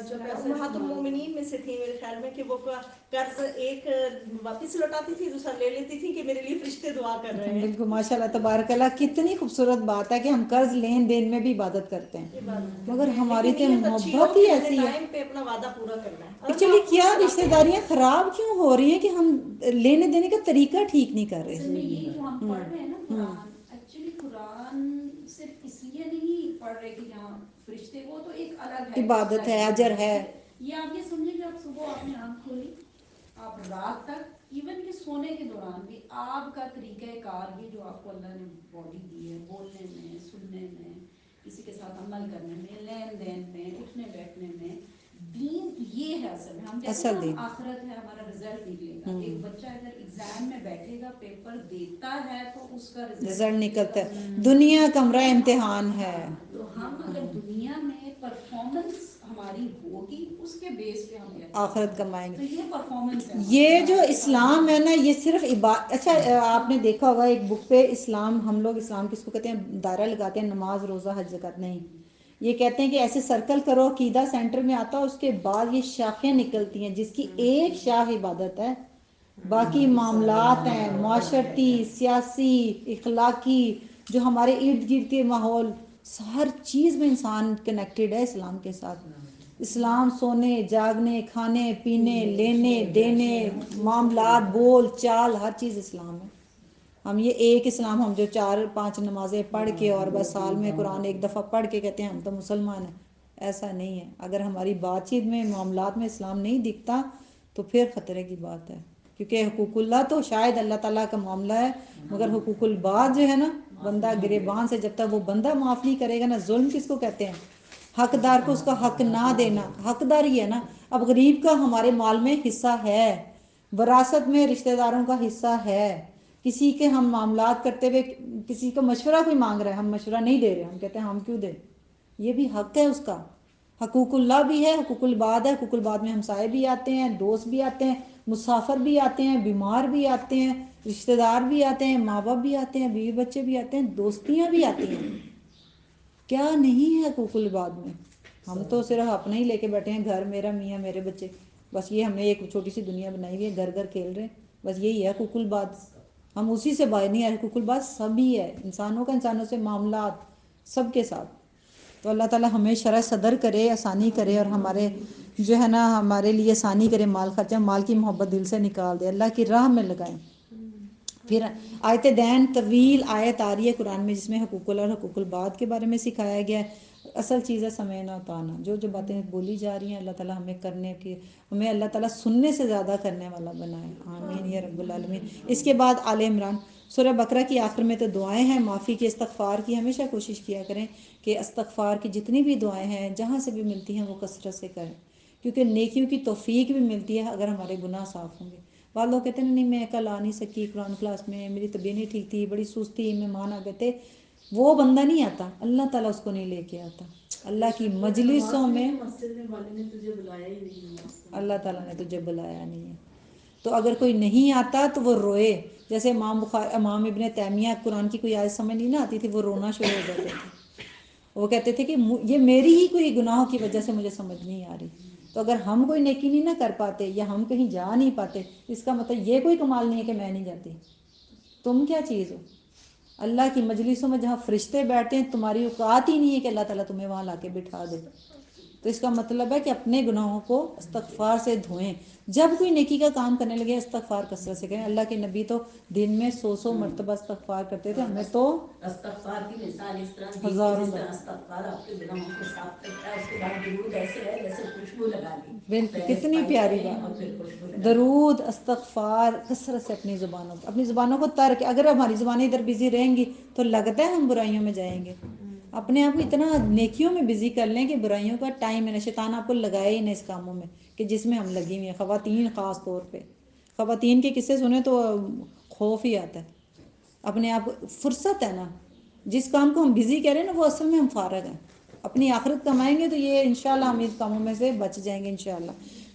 جو امہات المومنین میں سے تھی میرے خیال میں، کہ وہ قرض ایک واپس لوٹاتی تھی، دوسرا لے لیتی تھی کہ میرے لیے فرشتے دعا کر رہے ہیں. بالکل ماشاء اللہ تبارک اللہ، کتنی خوبصورت بات ہے کہ ہم قرض لین دین میں بھی عبادت کرتے ہیں، مگر ہماری تو محبت ہی ایسی ہے. ٹائم پہ اپنا وعدہ پورا کرنا ہے. ایکچولی کیا رشتہ داریاں خراب کیوں ہو رہی ہیں کہ ہم لینے دینے کا طریقہ ٹھیک نہیں کر رہے. اصل میں یہ جو ہم پڑھ رہے ہیں نا قرآن، ایکچولی قرآن صرف اس لیے نہیں پڑھ رہے کہ یہاں فرشتے، وہ تو ایک الگ ہے، عبادت ہے، اجر ہے. یہ آپ یہ سمجھیں کہ آپ صبح آپ نے آنکھ کھولی، آپ رات تک ایون کہ سونے کے دوران بھی آپ کا طریقہ کار، یہ جو آپ کو اللہ نے باڈی دی ہے، بولنے میں، سننے میں، کسی کے ساتھ عمل کرنے میں، لین دین میں، اٹھنے بیٹھنے میں، دین یہ ہے اصل میں. ہم کہتے ہیں نا ہم آخرت ہے، ہمارا رزلٹ نکلے گا. ایک بچہ اگر ایگزام میں بیٹھے گا، پیپر دیتا ہے تو اس کا رزلٹ نکلتا ہے. دنیا کمرہ امتحان ہے. تو ہم اگر دنیا میں پرفارمنس ہماری ہوگی، اس کے بیس پہ ہم آخرت کمائیں گے. تو یہ پرفارمنس ہے. یہ جو اسلام ہے نا، یہ صرف اچھا آپ نے دیکھا ہوگا ایک بک پہ اسلام، ہم لوگ اسلام کس کو کہتے ہیں، دائرہ لگاتے ہیں، نماز روزہ حج زکات نہیں. یہ کہتے ہیں کہ ایسے سرکل کرو، عقیدہ سینٹر میں آتا ہے، اس کے بعد یہ شاخیں نکلتی ہیں جس کی ایک شاخ عبادت ہے، باقی معاملات ہیں، معاشرتی، سیاسی، اخلاقی، جو ہمارے ارد گرد کے ماحول، ہر چیز میں انسان کنیکٹڈ ہے اسلام کے ساتھ. اسلام سونے جاگنے، کھانے پینے، لینے دینے، معاملات، بول چال، ہر چیز اسلام ہے. ہم یہ ایک اسلام، ہم جو 4-5 نمازیں پڑھ کے اور بس سال میں قرآن ایک دفعہ پڑھ کے کہتے ہیں ہم تو مسلمان ہیں، ایسا نہیں ہے. اگر ہماری بات چیت میں، معاملات میں اسلام نہیں دکھتا تو پھر خطرے کی بات ہے. کیونکہ حقوق اللہ تو شاید اللہ تعالیٰ کا معاملہ ہے، مگر حقوق العباد جو ہے نا، بندہ گریبان سے جب تک وہ بندہ معاف نہیں کرے گا نا. ظلم کس کو کہتے ہیں؟ حقدار کو اس کا حق نہ دینا، حقدار ہی ہے نا. اب غریب کا ہمارے مال میں حصہ ہے، وراثت میں رشتہ داروں کا حصہ ہے. کسی کے ہم معاملات کرتے ہوئے کسی کا مشورہ کوئی مانگ رہا ہے، ہم مشورہ نہیں دے رہے، ہم کہتے ہیں ہم کیوں دیں، یہ بھی حق ہے اس کا. حقوق اللہ بھی ہے، حقوق العباد ہے. حقوق العباد میں ہمسائے بھی آتے ہیں، دوست بھی آتے ہیں، مسافر بھی آتے ہیں، بیمار بھی آتے ہیں، رشتہ دار بھی آتے ہیں، ماں باپ بھی آتے ہیں، بیوی بچے بھی آتے ہیں، دوستیاں بھی آتی ہیں. کیا نہیں ہے حقوق العباد میں؟ ہم تو صرف اپنا ہی لے کے بیٹھے ہیں، گھر میرا، میاں میرے بچے، بس یہ ہم نے ایک چھوٹی سی دنیا بنائی ہوئی ہے، گھر گھر کھیل رہے ہیں، بس یہی ہے حقوق العباد. ہم اسی سے باہر نہیں ہے. حقوق العباد سب ہی ہے، انسانوں کا انسانوں سے معاملات سب کے ساتھ. تو اللہ تعالیٰ ہمیں شرح صدر کرے، آسانی کرے، اور ہمارے جو ہے نا ہمارے لیے آسانی کرے. مال خرچہ، مال کی محبت دل سے نکال دے، اللہ کی راہ میں لگائیں. پھر آیت دین طویل آیت آ رہی ہے قرآن میں جس میں حقوق اللہ اور حقوق العباد کے بارے میں سکھایا گیا ہے. اصل چیز ہے سمعنا اطعنا. جو باتیں بولی جا رہی ہیں اللہ تعالیٰ ہمیں کرنے کی، ہمیں اللہ تعالیٰ سننے سے زیادہ کرنے والا بنائے. آمین یا رب العالمین. اس کے بعد آل عمران سورہ بقرہ کی آخر میں تو دعائیں ہیں، معافی کی، استغفار کی. ہمیشہ کوشش کیا کریں کہ استغفار کی جتنی بھی دعائیں ہیں جہاں سے بھی ملتی ہیں وہ کثرت سے کریں، کیونکہ نیکیوں کی توفیق بھی ملتی ہے اگر ہمارے گناہ صاف ہوں گے. بعض لوگ کہتے ہیں نہیں میں کل آ نہیں سکی قرآن کلاس میں، میری طبیعت نہیں ٹھیک تھی، بڑی سست تھی، مہمان آ گئے تھے. وہ بندہ نہیں آتا، اللہ تعالیٰ اس کو نہیں لے کے آتا. اللہ کی مجلسوں میں مسجد میں والے نے تجھے بلایا ہی نہیں ہے، اللہ تعالیٰ نے تجھے بلایا نہیں ہے. تو اگر کوئی نہیں آتا تو وہ روئے. جیسے امام ابن تیمیہ، قرآن کی کوئی آیت سمجھ نہیں نہ آتی تھی، وہ رونا شروع ہو جاتے تھے. وہ کہتے تھے کہ یہ میری ہی کوئی گناہوں کی وجہ سے مجھے سمجھ نہیں آ رہی. تو اگر ہم کوئی نیکی نہیں نہ کر پاتے یا ہم کہیں جا نہیں پاتے، اس کا مطلب یہ کوئی کمال نہیں ہے کہ میں نہیں جاتی. تم کیا چیز ہو؟ اللہ کی مجلسوں میں جہاں فرشتے بیٹھتے ہیں، تمہاری اوقات ہی نہیں ہے کہ اللہ تعالیٰ تمہیں وہاں لا کے بٹھا دے. تو اس کا مطلب ہے کہ اپنے گناہوں کو استغفار سے دھوئیں. جب کوئی نیکی کا کام کرنے لگے استغفار کثرت سے کریں. اللہ کے نبی تو دن میں 100 مرتبہ استغفار کرتے تھے، ہمیں تو استغفار کی مثال اس طرح دی کہ ہزاروں جس بار. طرح استغفار آپ کے گناہوں کو صاف کرتا ہے، اس کے بعد درود ایسے ہے جیسے خوشبو لگا لی. بالکل، پہلے کتنی صفائی پیاری کریں اور بات. پھر خوشبو لگا لیں. درود، استغفار کثرت سے اپنی زبانوں کو ترک. اگر ہماری زبانیں ادھر بزی رہیں گی تو لگتا ہے ہم برائیوں میں جائیں گے. اپنے آپ کو اتنا نیکیوں میں بزی کر لیں کہ برائیوں کا ٹائم ہے نا. شیطان آپ کو لگائے ہی نہیں اس کاموں میں کہ جس میں ہم لگی ہوئی ہیں. خواتین خاص طور پہ، خواتین کے قصے سنیں تو خوف ہی آتا ہے. اپنے آپ کو فرصت ہے نا، جس کام کو ہم بزی کہہ رہے ہیں نا وہ اصل میں ہم فارغ ہیں. اپنی آخرت کمائیں گے تو یہ انشاءاللہ ہم اس کاموں میں سے بچ جائیں گے انشاءاللہ.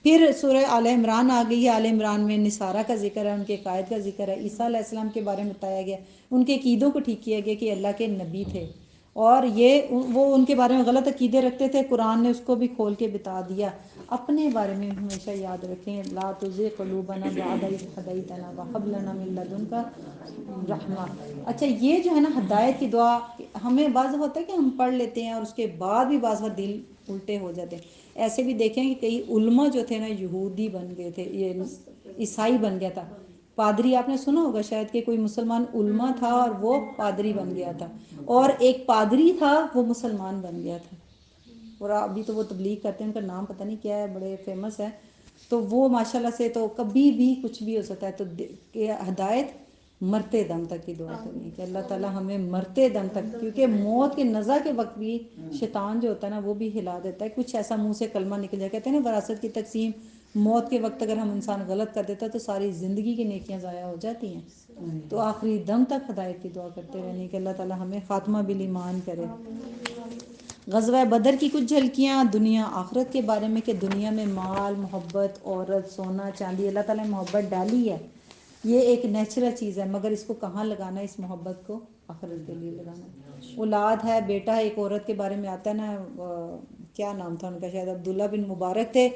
پھر سورہ آل عمران آ گئی ہے، آل عمران میں نصارہ کا ذکر ہے، ان کے قائد کا ذکر ہے، عیسیٰ علیہ السلام کے بارے میں بتایا گیا، ان کے عقیدوں کو ٹھیک کیا گیا کہ اللہ کے نبی تھے، اور یہ وہ ان کے بارے میں غلط عقیدے رکھتے تھے، قرآن نے اس کو بھی کھول کے بتا دیا۔ اپنے بارے میں ہمیشہ یاد رکھیں، لا تزغ قلوبنا بعد اذ ہدیتنا وہب لنا من لدنک رحمہ۔ اچھا یہ جو ہے نا ہدایت کی دعا، ہمیں بعض ہوتا ہے کہ ہم پڑھ لیتے ہیں اور اس کے بعد بھی بعض وقت دل الٹے ہو جاتے ہیں۔ ایسے بھی دیکھیں کہ کئی علماء جو تھے نا یہودی بن گئے تھے، یہ عیسائی بن گیا تھا، پادری آپ نے سنا ہوگا شاید کہ کوئی مسلمان علماء تھا اور وہ پادری بن گیا تھا، اور ایک پادری تھا وہ مسلمان بن گیا تھا، اور ابھی تو وہ تبلیغ کرتے ہیں، ان کا نام پتہ نہیں کیا ہے، بڑے فیمس ہے۔ تو وہ ماشاءاللہ سے تو کبھی بھی کچھ بھی ہو سکتا ہے، تو کہ ہدایت مرتے دم تک کی دعا کرنی ہے کہ اللہ تعالیٰ ہمیں مرتے دم تک، کیونکہ موت کے نزع کے وقت بھی شیطان جو ہوتا ہے نا وہ بھی ہلا دیتا ہے، کچھ ایسا منہ سے کلمہ نکل جائے، کہتے ہیں نا وراثت کی تقسیم، موت کے وقت اگر ہم انسان غلط کر دیتا ہے تو ساری زندگی کی نیکیاں ضائع ہو جاتی ہیں، تو آخری دم تک ہدایت کی دعا کرتے رہنے کہ اللہ تعالیٰ ہمیں خاتمہ بالایمان کرے۔ غزوہ بدر کی کچھ جھلکیاں دنیا آخرت کے بارے میں، کہ دنیا میں مال، محبت، عورت، سونا، چاندی، اللہ تعالیٰ نے محبت ڈالی ہے، یہ ایک نیچرل چیز ہے، مگر اس کو کہاں لگانا ہے؟ اس محبت کو آخرت کے لیے لگانا ہے۔ اولاد ہے، بیٹا ہے، ایک عورت کے بارے میں آتا ہے نا، کیا نام تھا ان کا، شاید عبداللہ بن مبارک تھے،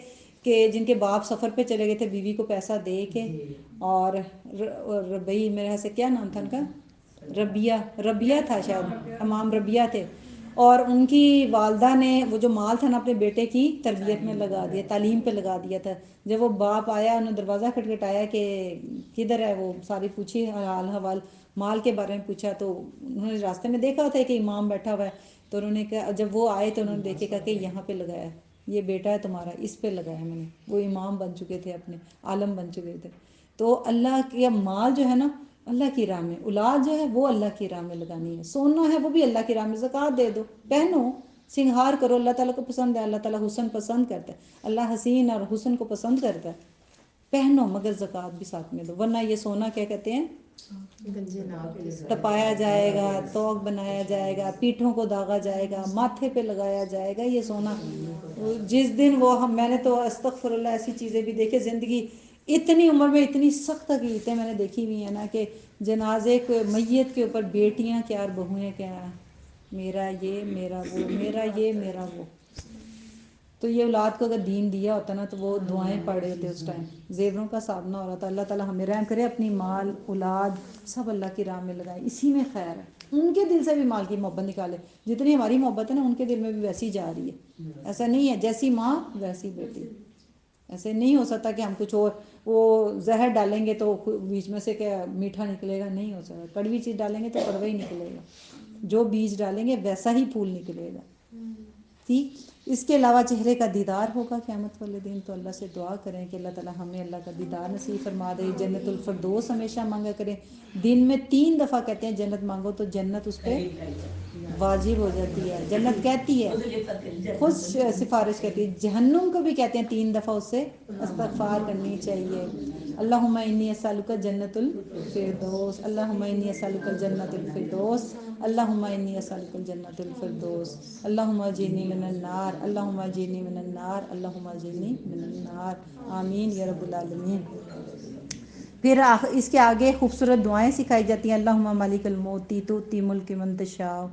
کہ جن کے باپ سفر پہ چلے گئے تھے بیوی کو پیسہ دے کے، اور ربیع میرے خیال سے کیا نام تھا ان کا، ربیہ تھا شاید، امام ربیہ تھے، اور ان کی والدہ نے وہ جو مال تھا نا اپنے بیٹے کی تربیت میں لگا دیا، تعلیم پہ لگا دیا تھا۔ جب وہ باپ آیا، انہوں نے دروازہ کھٹکھٹایا کہ کدھر ہے، وہ ساری پوچھی حال حوال، مال کے بارے میں پوچھا، تو انہوں نے راستے میں دیکھا تھا کہ امام بیٹھا ہوا ہے، تو انہوں نے کہا، جب وہ آئے تو انہوں نے دیکھے، کہا کہ یہاں پہ لگایا ہے، یہ بیٹا ہے تمہارا، اس پہ لگایا میں نے، وہ امام بن چکے تھے، اپنے عالم بن چکے تھے۔ تو اللہ کا مال جو ہے نا اللہ کی راہ میں، اولاد جو ہے وہ اللہ کی راہ میں لگانی ہے، سونا ہے وہ بھی اللہ کی راہ میں، زکوٰۃ دے دو، پہنو، سنگھار کرو، اللہ تعالیٰ کو پسند ہے، اللہ تعالیٰ حسن پسند کرتا ہے، اللہ حسین اور حسن کو پسند کرتا ہے، پہنو مگر زکوٰۃ بھی ساتھ میں دو، ورنہ یہ سونا کیا کہتے ہیں، گنجے ناک کے تپایا جائے گا، توق بنایا جائے گا، پیٹھوں کو داغا جائے گا، ماتھے پہ لگایا جائے گا، یہ سونا جس دن وہ میں نے تو استغفر اللہ ایسی چیزیں بھی دیکھے، زندگی اتنی عمر میں اتنی سخت عقیدتیں میں نے دیکھی ہوئی ہیں نا، کہ جنازے کو میت کے اوپر بیٹیاں کیا اور بہویں کیا، میرا یہ میرا وہ، میرا یہ میرا وہ۔ تو یہ اولاد کو اگر دین دیا ہوتا نا تو وہ دعائیں پڑھ رہے ہوتے اس ٹائم، زیوروں کا سامنا ہو رہا تھا۔ اللہ تعالیٰ ہمیں رحم کرے، اپنی مال اولاد سب اللہ کی راہ میں لگائے، اسی میں خیر ہے، ان کے دل سے بھی مال کی محبت نکالے، جتنی ہماری محبت ہے نا ان کے دل میں بھی ویسی جا رہی ہے، ایسا نہیں ہے جیسی ماں ویسی بیٹی، ایسے نہیں ہو سکتا کہ ہم کچھ اور وہ زہر ڈالیں گے تو بیچ میں سے کیا میٹھا نکلے گا، نہیں ہو سکتا، کڑوی چیز ڈالیں گے تو کڑوا ہی نکلے گا، جو بیج ڈالیں گے ویسا ہی پھول نکلے گا، ٹھیک۔ اس کے علاوہ چہرے کا دیدار ہوگا قیامت والے دن، تو اللہ سے دعا کریں کہ اللہ تعالیٰ ہمیں اللہ کا دیدار نصیب فرما دے، جنت الفردوس ہمیشہ مانگا کریں، دن میں 3 دفعہ کہتے ہیں جنت مانگو تو جنت اس پہ واجب ہو جاتی ہے، جنت کہتی ہے، خود سفارش کرتی ہے، جہنم کو بھی کہتے ہیں 3 دفعہ اس سے استغفار کرنی چاہیے، اللہم انی اسألک جنت الفردوس، اللہم انی اسألک جنت الفردوس، اللہم انی اسألک جنت الفردوس، اللہم اجرنی من النار، اللہم اجرنی من النار، اللہم اجرنی من النار، آمین یا رب العالمین۔ پھر اس کے آگے خوبصورت دعائیں سکھائی جاتی ہیں، اللہم مالک الموت تؤتی ملک من تشاء،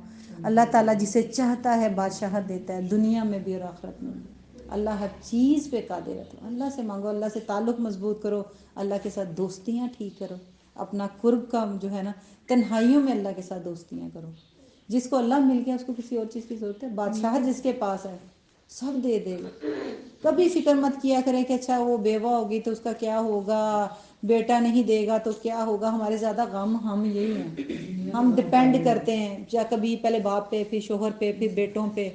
اللہ تعالیٰ جسے چاہتا ہے بادشاہت دیتا ہے، دنیا میں بھی اور آخرت میں بھی، اللہ ہر چیز پہ قادر ہے، تو اللہ سے مانگو، اللہ سے تعلق مضبوط کرو، اللہ کے ساتھ دوستیاں ٹھیک کرو، اپنا قرب کا جو ہے نا تنہائیوں میں اللہ کے ساتھ دوستیاں کرو، جس کو اللہ مل گیا اس کو کسی اور چیز کی ضرورت ہے، بادشاہت جس کے پاس ہے سب دے دے گا، کبھی فکر مت کیا کریں کہ اچھا وہ بیوہ ہوگی تو اس کا کیا ہوگا، بیٹا نہیں دے گا تو کیا ہوگا، ہمارے زیادہ غم ہم یہی ہیں، ہم ڈپینڈ کرتے ہیں یا کبھی پہلے باپ پہ، پھر شوہر پہ، پھر بیٹوں پہ،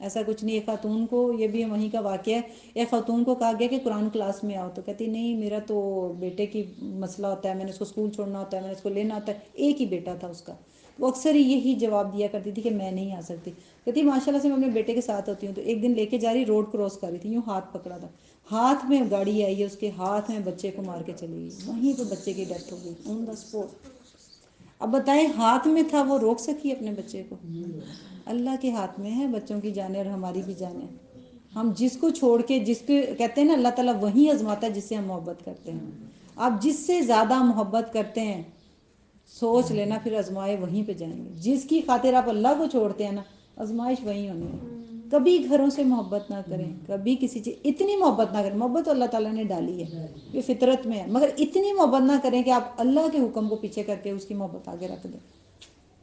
ایسا کچھ نہیں۔ ایک خاتون کو، یہ بھی وہیں کا واقعہ ہے، ایک خاتون کو کہا گیا کہ قرآن کلاس میں آؤ، تو کہتی نہیں میرا تو بیٹے کی مسئلہ ہوتا ہے، میں نے اس کو اسکول چھوڑنا ہوتا ہے، میں نے اس کو لینا ہوتا ہے، ایک ہی بیٹا تھا اس کا، وہ اکثر ہی یہی جواب دیا کرتی تھی کہ میں نہیں آ سکتی، کہتی ماشاء اللہ سے میں اپنے بیٹے کے ساتھ ہوتی ہوں، تو ایک دن لے کے جا رہی، روڈ کراس کر رہی تھی، یوں ہاتھ پکڑا تھا، ہاتھ میں گاڑی آئی ہے، اس کے ہاتھ میں بچے کو مار کے چلی گئی، وہیں پہ بچے کی ڈیتھ ہو گئی آن دا اسپوٹ۔ اب بتائیں ہاتھ میں تھا، وہ روک سکی اپنے بچے کو؟ اللہ کے ہاتھ میں ہے بچوں کی جانیں اور ہماری بھی جانیں، ہم جس کو چھوڑ کے جس کے کہتے ہیں نا اللہ تعالیٰ وہی آزماتا ہے جس سے ہم محبت کرتے ہیں. آپ جس سے زیادہ محبت کرتے ہیں سوچ لینا پھر آزمائے وہیں پہ جائیں گے. جس کی خاطر آپ اللہ کو چھوڑتے ہیں نا آزمائش وہیں ہونی ہے. کبھی گھروں سے محبت نہ کریں, کبھی کسی چیز اتنی محبت نہ کریں. محبت تو اللہ تعالیٰ نے ڈالی ہے, یہ فطرت میں ہے, مگر اتنی محبت نہ کریں کہ آپ اللہ کے حکم کو پیچھے کر کے اس کی محبت آگے رکھ دیں.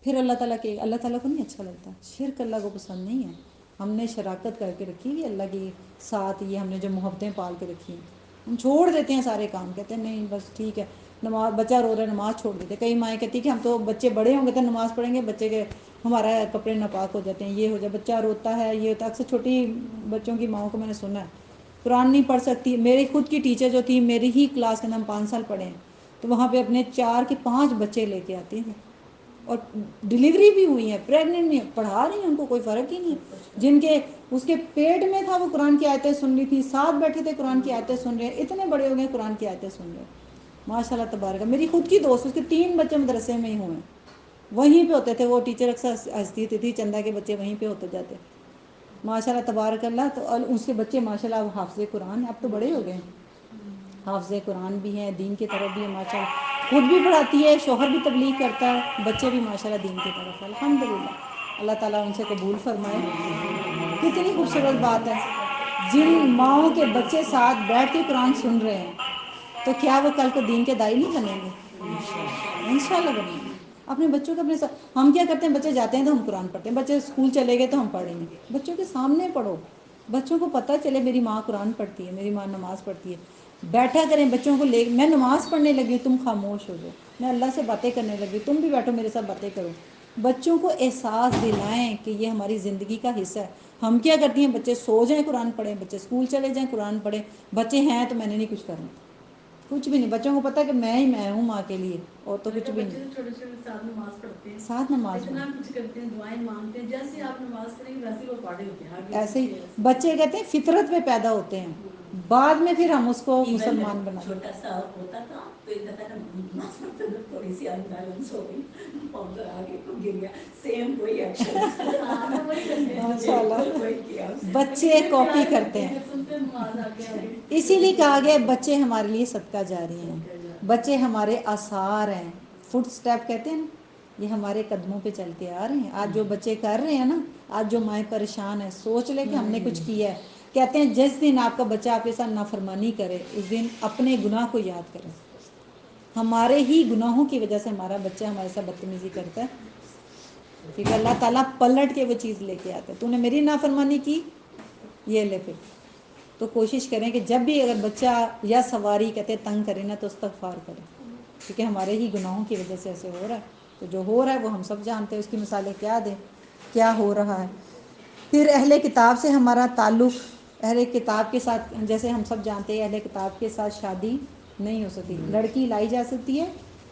پھر اللہ تعالیٰ کو نہیں اچھا لگتا. شرک اللہ کو پسند نہیں ہے. ہم نے شراکت کر کے رکھی ہوئی اللہ کی ساتھ, یہ ہم نے جو محبتیں پال کے رکھی ہیں ہم چھوڑ دیتے ہیں سارے کام, کہتے ہیں نہیں بس ٹھیک ہے. نماز بچہ رو رہا ہے نماز چھوڑ دیتے. کئی مائیں کہتی کہ ہم تو بچے بڑے ہوں گے تو نماز پڑھیں گے, بچے کے ہمارا کپڑے ناپاک ہو جاتے ہیں, یہ ہو جائے, بچہ روتا ہے, یہ ہوتا ہے. اکثر چھوٹی بچوں کی ماؤں کو میں نے سنا ہے قرآن نہیں پڑھ سکتی. میری خود کی ٹیچر جو تھی میری ہی کلاس کے اندر ہم 5 سال پڑھے ہیں, تو وہاں پہ اپنے 4 کے 5 بچے لے کے آتی ہیں اور ڈلیوری بھی ہوئی ہیں, پریگننٹ نہیں, پڑھا رہی ہیں, ان کو کوئی فرق ہی نہیں. جن کے اس کے پیٹ میں تھا وہ قرآن کی آیتیں سن رہی تھی, ساتھ بیٹھے تھے قرآن کی آیتیں سن رہے ہیں, اتنے بڑے ہو گئے قرآن کی آیتیں سن رہے ہیں. ماشاء اللہ تبارک. میری خود کی دوست, اس کے 3 بچے مدرسے میں ہی ہوئے, وہیں پہ ہوتے تھے. وہ ٹیچر اکثر ہنستی تھی چندہ کے بچے وہیں پہ ہوتے جاتے ماشاء اللہ تبارک اللہ. تو اس کے بچے ماشاء اللہ اب حافظ قرآن ہیں, اب تو بڑے ہو گئے ہیں, حافظ قرآن بھی ہیں, دین کی طرف بھی ہیں ماشاء اللہ. خود بھی پڑھاتی ہے, شوہر بھی تبلیغ کرتا ہے, بچے بھی ماشاء اللہ دین کی طرف. الحمدللہ اللہ تعالیٰ ان سے قبول فرمائے. کتنی خوبصورت بات ہے. جن ماؤں کے بچے ساتھ بیٹھ کے قرآن سن رہے ہیں تو کیا وہ کل کو دین کے داعی نہیں بنیں گے؟ انشاءاللہ بنیں گے. اپنے بچوں کو اپنے ساتھ. ہم کیا کرتے ہیں, بچے جاتے ہیں تو ہم قرآن پڑھتے ہیں, بچے اسکول چلے گئے تو ہم پڑھیں گے. بچوں کے سامنے پڑھو, بچوں کو پتہ چلے میری ماں قرآن پڑھتی ہے, میری ماں نماز پڑھتی ہے. بیٹھا کریں بچوں کو لے, میں نماز پڑھنے لگی ہوں تم خاموش ہو جاؤ, میں اللہ سے باتیں کرنے لگی تم بھی بیٹھو میرے ساتھ باتیں کرو. بچوں کو احساس دلائیں کہ یہ ہماری زندگی کا حصہ ہے. ہم کیا کرتی ہیں, بچے سو جائیں قرآن پڑھیں, بچے اسکول چلے جائیں قرآن پڑھیں, بچے ہیں تو میں نے نہیں کچھ کرنا, کچھ بھی نہیں. بچوں کو پتہ ہے کہ میں ہوں ماں کے لیے, اور تو کچھ بھی بچے نہیں. تو چھوٹے چھوٹے ساتھ نماز پڑھتے ہیں, ساتھ نماز اتنا کچھ کرتے ہیں, دعائیں مانگتے ہیں. جیسے آپ نماز کریں گے ویسے وہ پڑھے ہوتے ہیں آگے ایسے ہی پیچھے. بچے کہتے ہیں فطرت میں پیدا ہوتے ہیں, بعد میں پھر ہم اس کو مسلمان بنا دیں. چھوٹا سا ہوتا تھا تو ایک دفعہ نماز پڑھتے ہوئے تھوڑی سی انبیلنس ہو گئی, پاؤں پر آگے کو گر گیا. سیم وہی ایکشن ماشاء اللہ وہی کیا. بچے کاپی کرتے ہیں. سنتے نماز آگے آگے. اسی لیے کہا گیا بچے ہمارے لیے صدقہ جاری ہیں, بچے ہمارے آثار ہیں. فٹ سٹیپ کہتے ہیں نا, یہ ہمارے قدموں پہ چل کے آ رہے ہیں. آج جو بچے کر رہے ہیں نا, آج جو مائیں پریشان ہیں, سوچ لیں کہ ہم نے کچھ کیا ہے. کہتے ہیں جس دن آپ کا بچہ آپ کے ساتھ نافرمانی کرے اس دن اپنے گناہ کو یاد کریں. ہمارے ہی گناہوں کی وجہ سے ہمارا بچہ ہمارے ساتھ بدتمیزی کرتا ہے, ٹھیک ہے. اللہ تعالیٰ پلٹ کے وہ چیز لے کے آتا ہے, تو نے میری نافرمانی کی, یہ لے پھر. تو کوشش کریں کہ جب بھی اگر بچہ یا سواری کہتے تنگ کرے نا تو استغفار کریں, کیونکہ ہمارے ہی گناہوں کی وجہ سے ایسے ہو رہا ہے. تو جو ہو رہا ہے وہ ہم سب جانتے ہیں, اس کی مثالیں کیا دیں, کیا ہو رہا ہے. پھر اہل کتاب سے ہمارا تعلق, اہل کتاب کے ساتھ جیسے ہم سب جانتے ہیں اہل کتاب کے ساتھ شادی نہیں ہو سکتی. لڑکی لائی جا سکتی ہے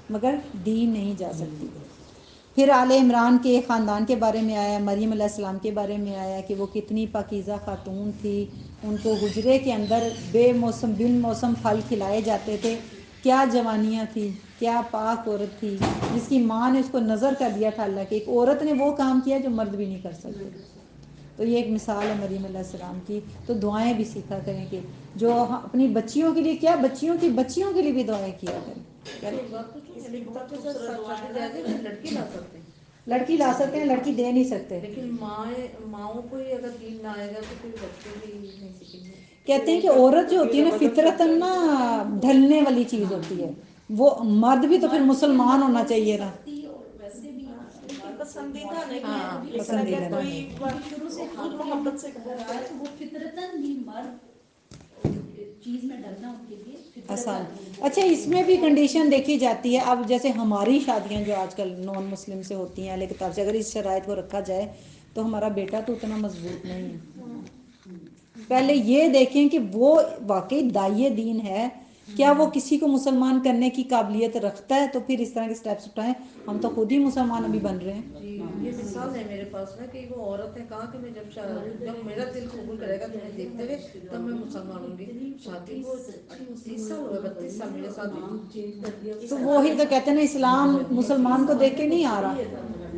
مگر دی نہیں جا سکتی. پھر آل عمران کے خاندان کے بارے میں آیا, مریم علیہ السلام کے بارے میں آیا کہ وہ کتنی پاکیزہ خاتون تھی. ان کو حجرے کے اندر بے موسم بن موسم پھل کھلائے جاتے تھے. کیا جوانیاں تھیں, کیا پاک عورت تھی, جس کی ماں نے اس کو نظر کر دیا تھا اللہ کی. ایک عورت نے وہ کام کیا جو مرد بھی نہیں کر سکتے. تو یہ ایک مثال ہے مریم علیہ السلام کی. تو دعائیں بھی سیکھا کریں کہ جو اپنی بچیوں کے لیے, کیا بچیوں کے لیے بھی دعائیں کیا کریں. لڑکی لا سکتے ہیں, لڑکی لا سکتے ہیں, لڑکی دے نہیں سکتے. لیکن ماؤں کو ہی اگر دین نہ آئے گا تو پھر بچے بھی نہیں سیکھیں گے. کہتے ہیں کہ عورت جو ہوتی ہے نا فطرتاً نا ڈھلنے والی چیز ہوتی ہے. وہ مرد بھی تو پھر مسلمان ہونا چاہیے نا. ویسے بھی پسندیدہ نہیں ہاں، ہے, لیکن پسندیدہ اگر کوئی نہیں. شروع سے خود محبت سے اگر آئے تو وہ فطرتاً ہی مرد چیز میں ڈلنا ان کے لیے آسان. فطرتاً. اچھا اس میں بھی کنڈیشن دیکھی جاتی ہے. اب جیسے ہماری شادیاں جو آج کل نان مسلم سے ہوتی ہیں اہل کتاب سے, اگر اس شرائط کو رکھا جائے تو ہمارا بیٹا تو اتنا مضبوط نہیں ہے. پہلے یہ دیکھیں کہ وہ واقعی داعیے دین ہے, کیا وہ کسی کو مسلمان کرنے کی قابلیت رکھتا ہے, تو پھر اس طرح کے سٹیپس اٹھائیں. ہم تو خود ہی مسلمان ابھی بن رہے ہیں. جی یہ مثال ہے میرے پاس نا کہ وہ عورت نے کہا کہ میں جب میرا دل قبول کرے گا تمہیں دیکھتے ہوئے تب میں مسلمان ہوں گی. شادی کو 30 سال ہوئے, 32 سال میرے ساتھ ہوئی. تو وہی تو کہتے ہیں نا, اسلام مسلمان کو دیکھ کے نہیں آ رہا.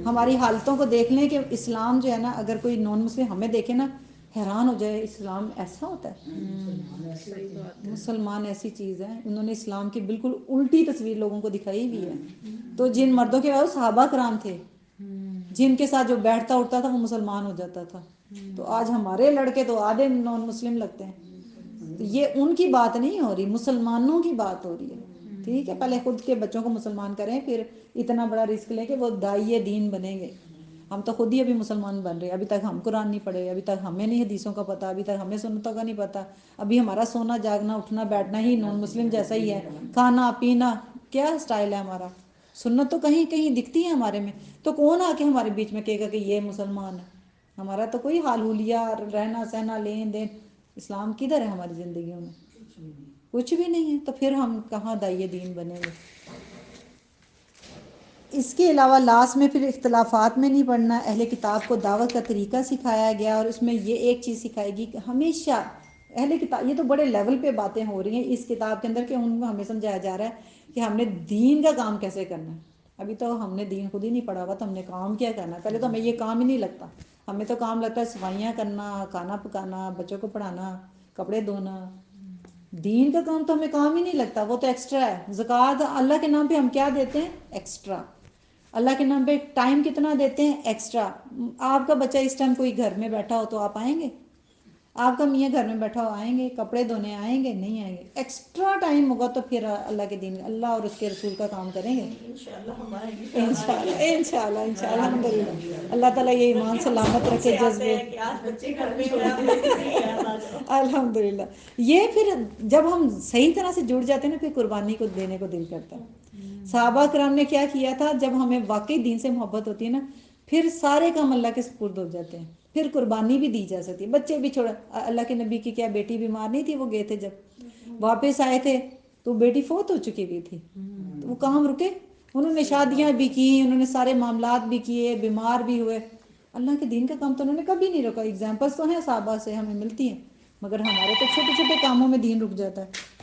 ہماری حالتوں کو دیکھ لیں کہ اسلام جو ہے نا, اگر کوئی نان مسلم ہمیں دیکھے نا حیران ہو جائے اسلام ایسا ہوتا ہے. مسلمان ایسی چیز ہے، انہوں نے اسلام کی بالکل الٹی تصویر لوگوں کو دکھائی ہوئی ہے. تو جن مردوں کے بعد صحابہ کرام تھے جن کے ساتھ جو بیٹھتا اٹھتا تھا وہ مسلمان ہو جاتا تھا. تو آج ہمارے لڑکے تو آدھے نان مسلم لگتے ہیں. تو یہ ان کی بات نہیں ہو رہی، مسلمانوں کی بات ہو رہی ہے. ٹھیک ہے، پہلے خود کے بچوں کو مسلمان کریں، پھر اتنا بڑا رسک لیں کہ وہ داعیے دین بنیں گے. ہم تو خود ہی ابھی مسلمان بن رہے ہیں، ابھی تک ہم قرآن نہیں پڑھے، ابھی تک ہمیں نہیں حدیثوں کا پتہ، ابھی تک ہمیں سنتوں کا نہیں پتہ. ابھی ہمارا سونا جاگنا اٹھنا بیٹھنا ہی نان مسلم جیسا ہی ہے. کھانا پینا کیا اسٹائل ہے ہمارا، سنت تو کہیں کہیں دکھتی ہے ہمارے میں. تو کون آ کے ہمارے بیچ میں کہے گا کہ یہ مسلمان ہے؟ ہمارا تو کوئی حال حلیہ رہنا سہنا لین دین اسلام کدھر ہے ہماری زندگیوں میں؟ کچھ بھی نہیں ہے. تو پھر ہم کہاں داعیے دین بنیں گے؟ اس کے علاوہ لاسٹ میں پھر اختلافات میں نہیں پڑھنا. اہل کتاب کو دعوت کا طریقہ سکھایا گیا، اور اس میں یہ ایک چیز سکھائے گی کہ ہمیشہ اہل کتاب، یہ تو بڑے لیول پہ باتیں ہو رہی ہیں اس کتاب کے اندر کہ ان کو ہمیں سمجھایا جا رہا ہے کہ ہم نے دین کا کام کیسے کرنا ہے. ابھی تو ہم نے دین خود ہی نہیں پڑھا ہوا تو ہم نے کام کیا کرنا ہے؟ پہلے تو ہمیں یہ کام ہی نہیں لگتا. ہمیں تو کام لگتا ہے صفائیاں کرنا، کھانا پکانا، بچوں کو پڑھانا، کپڑے دھونا. دین کا کام تو ہمیں کام ہی نہیں لگتا، وہ تو ایکسٹرا ہے. زکوٰۃ اللہ کے نام پہ ہم کیا دیتے ہیں؟ ایکسٹرا. اللہ کے نام پہ ٹائم کتنا دیتے ہیں؟ ایکسٹرا. آپ کا بچہ اس ٹائم کوئی گھر میں بیٹھا ہو تو آپ آئیں گے؟ آپ کا میاں گھر میں بیٹھا ہو آئیں گے؟ کپڑے دھونے آئیں گے؟ نہیں آئیں گے. ایکسٹرا ٹائم ہوگا تو پھر اللہ کے دین، اللہ اور اس کے رسول کا کام کریں گے. انشاءاللہ ہم آئیں گے. انشاءاللہ الحمد للہ. اللہ تعالیٰ یہ ایمان سلامت رکھے جذبے. کہ آج بچے گھر میں ہیں، آپ نہیں یاد آ جاؤ. الحمد للہ. یہ پھر جب ہم صحیح طرح سے جڑ جاتے ہیں نا، پھر قربانی کو دینے کو دل کرتا ہے. صحابہ کرام نے کیا کیا تھا؟ جب ہمیں واقعی دین سے محبت ہوتی ہے نا، پھر سارے کام اللہ کے سپرد ہو جاتے ہیں. پھر قربانی بھی دی جا سکتی ہے. بچے بھی چھوڑا، اللہ کے نبی کی کیا بیٹی بیمار نہیں تھی؟ وہ گئے تھے جب واپس آئے تھے تو بیٹی فوت ہو چکی ہوئی تھی. تو وہ کام رکے، انہوں نے شادیاں بھی کی، انہوں نے سارے معاملات بھی کیے، بیمار بھی ہوئے. اللہ کے دین کا کام تو انہوں نے کبھی نہیں روکا. ایگزامپلس تو ہیں صحابہ سے ہمیں ملتی ہیں، مگر ہمارے تو چھوٹے چھوٹے کاموں میں دین رک جاتا ہے.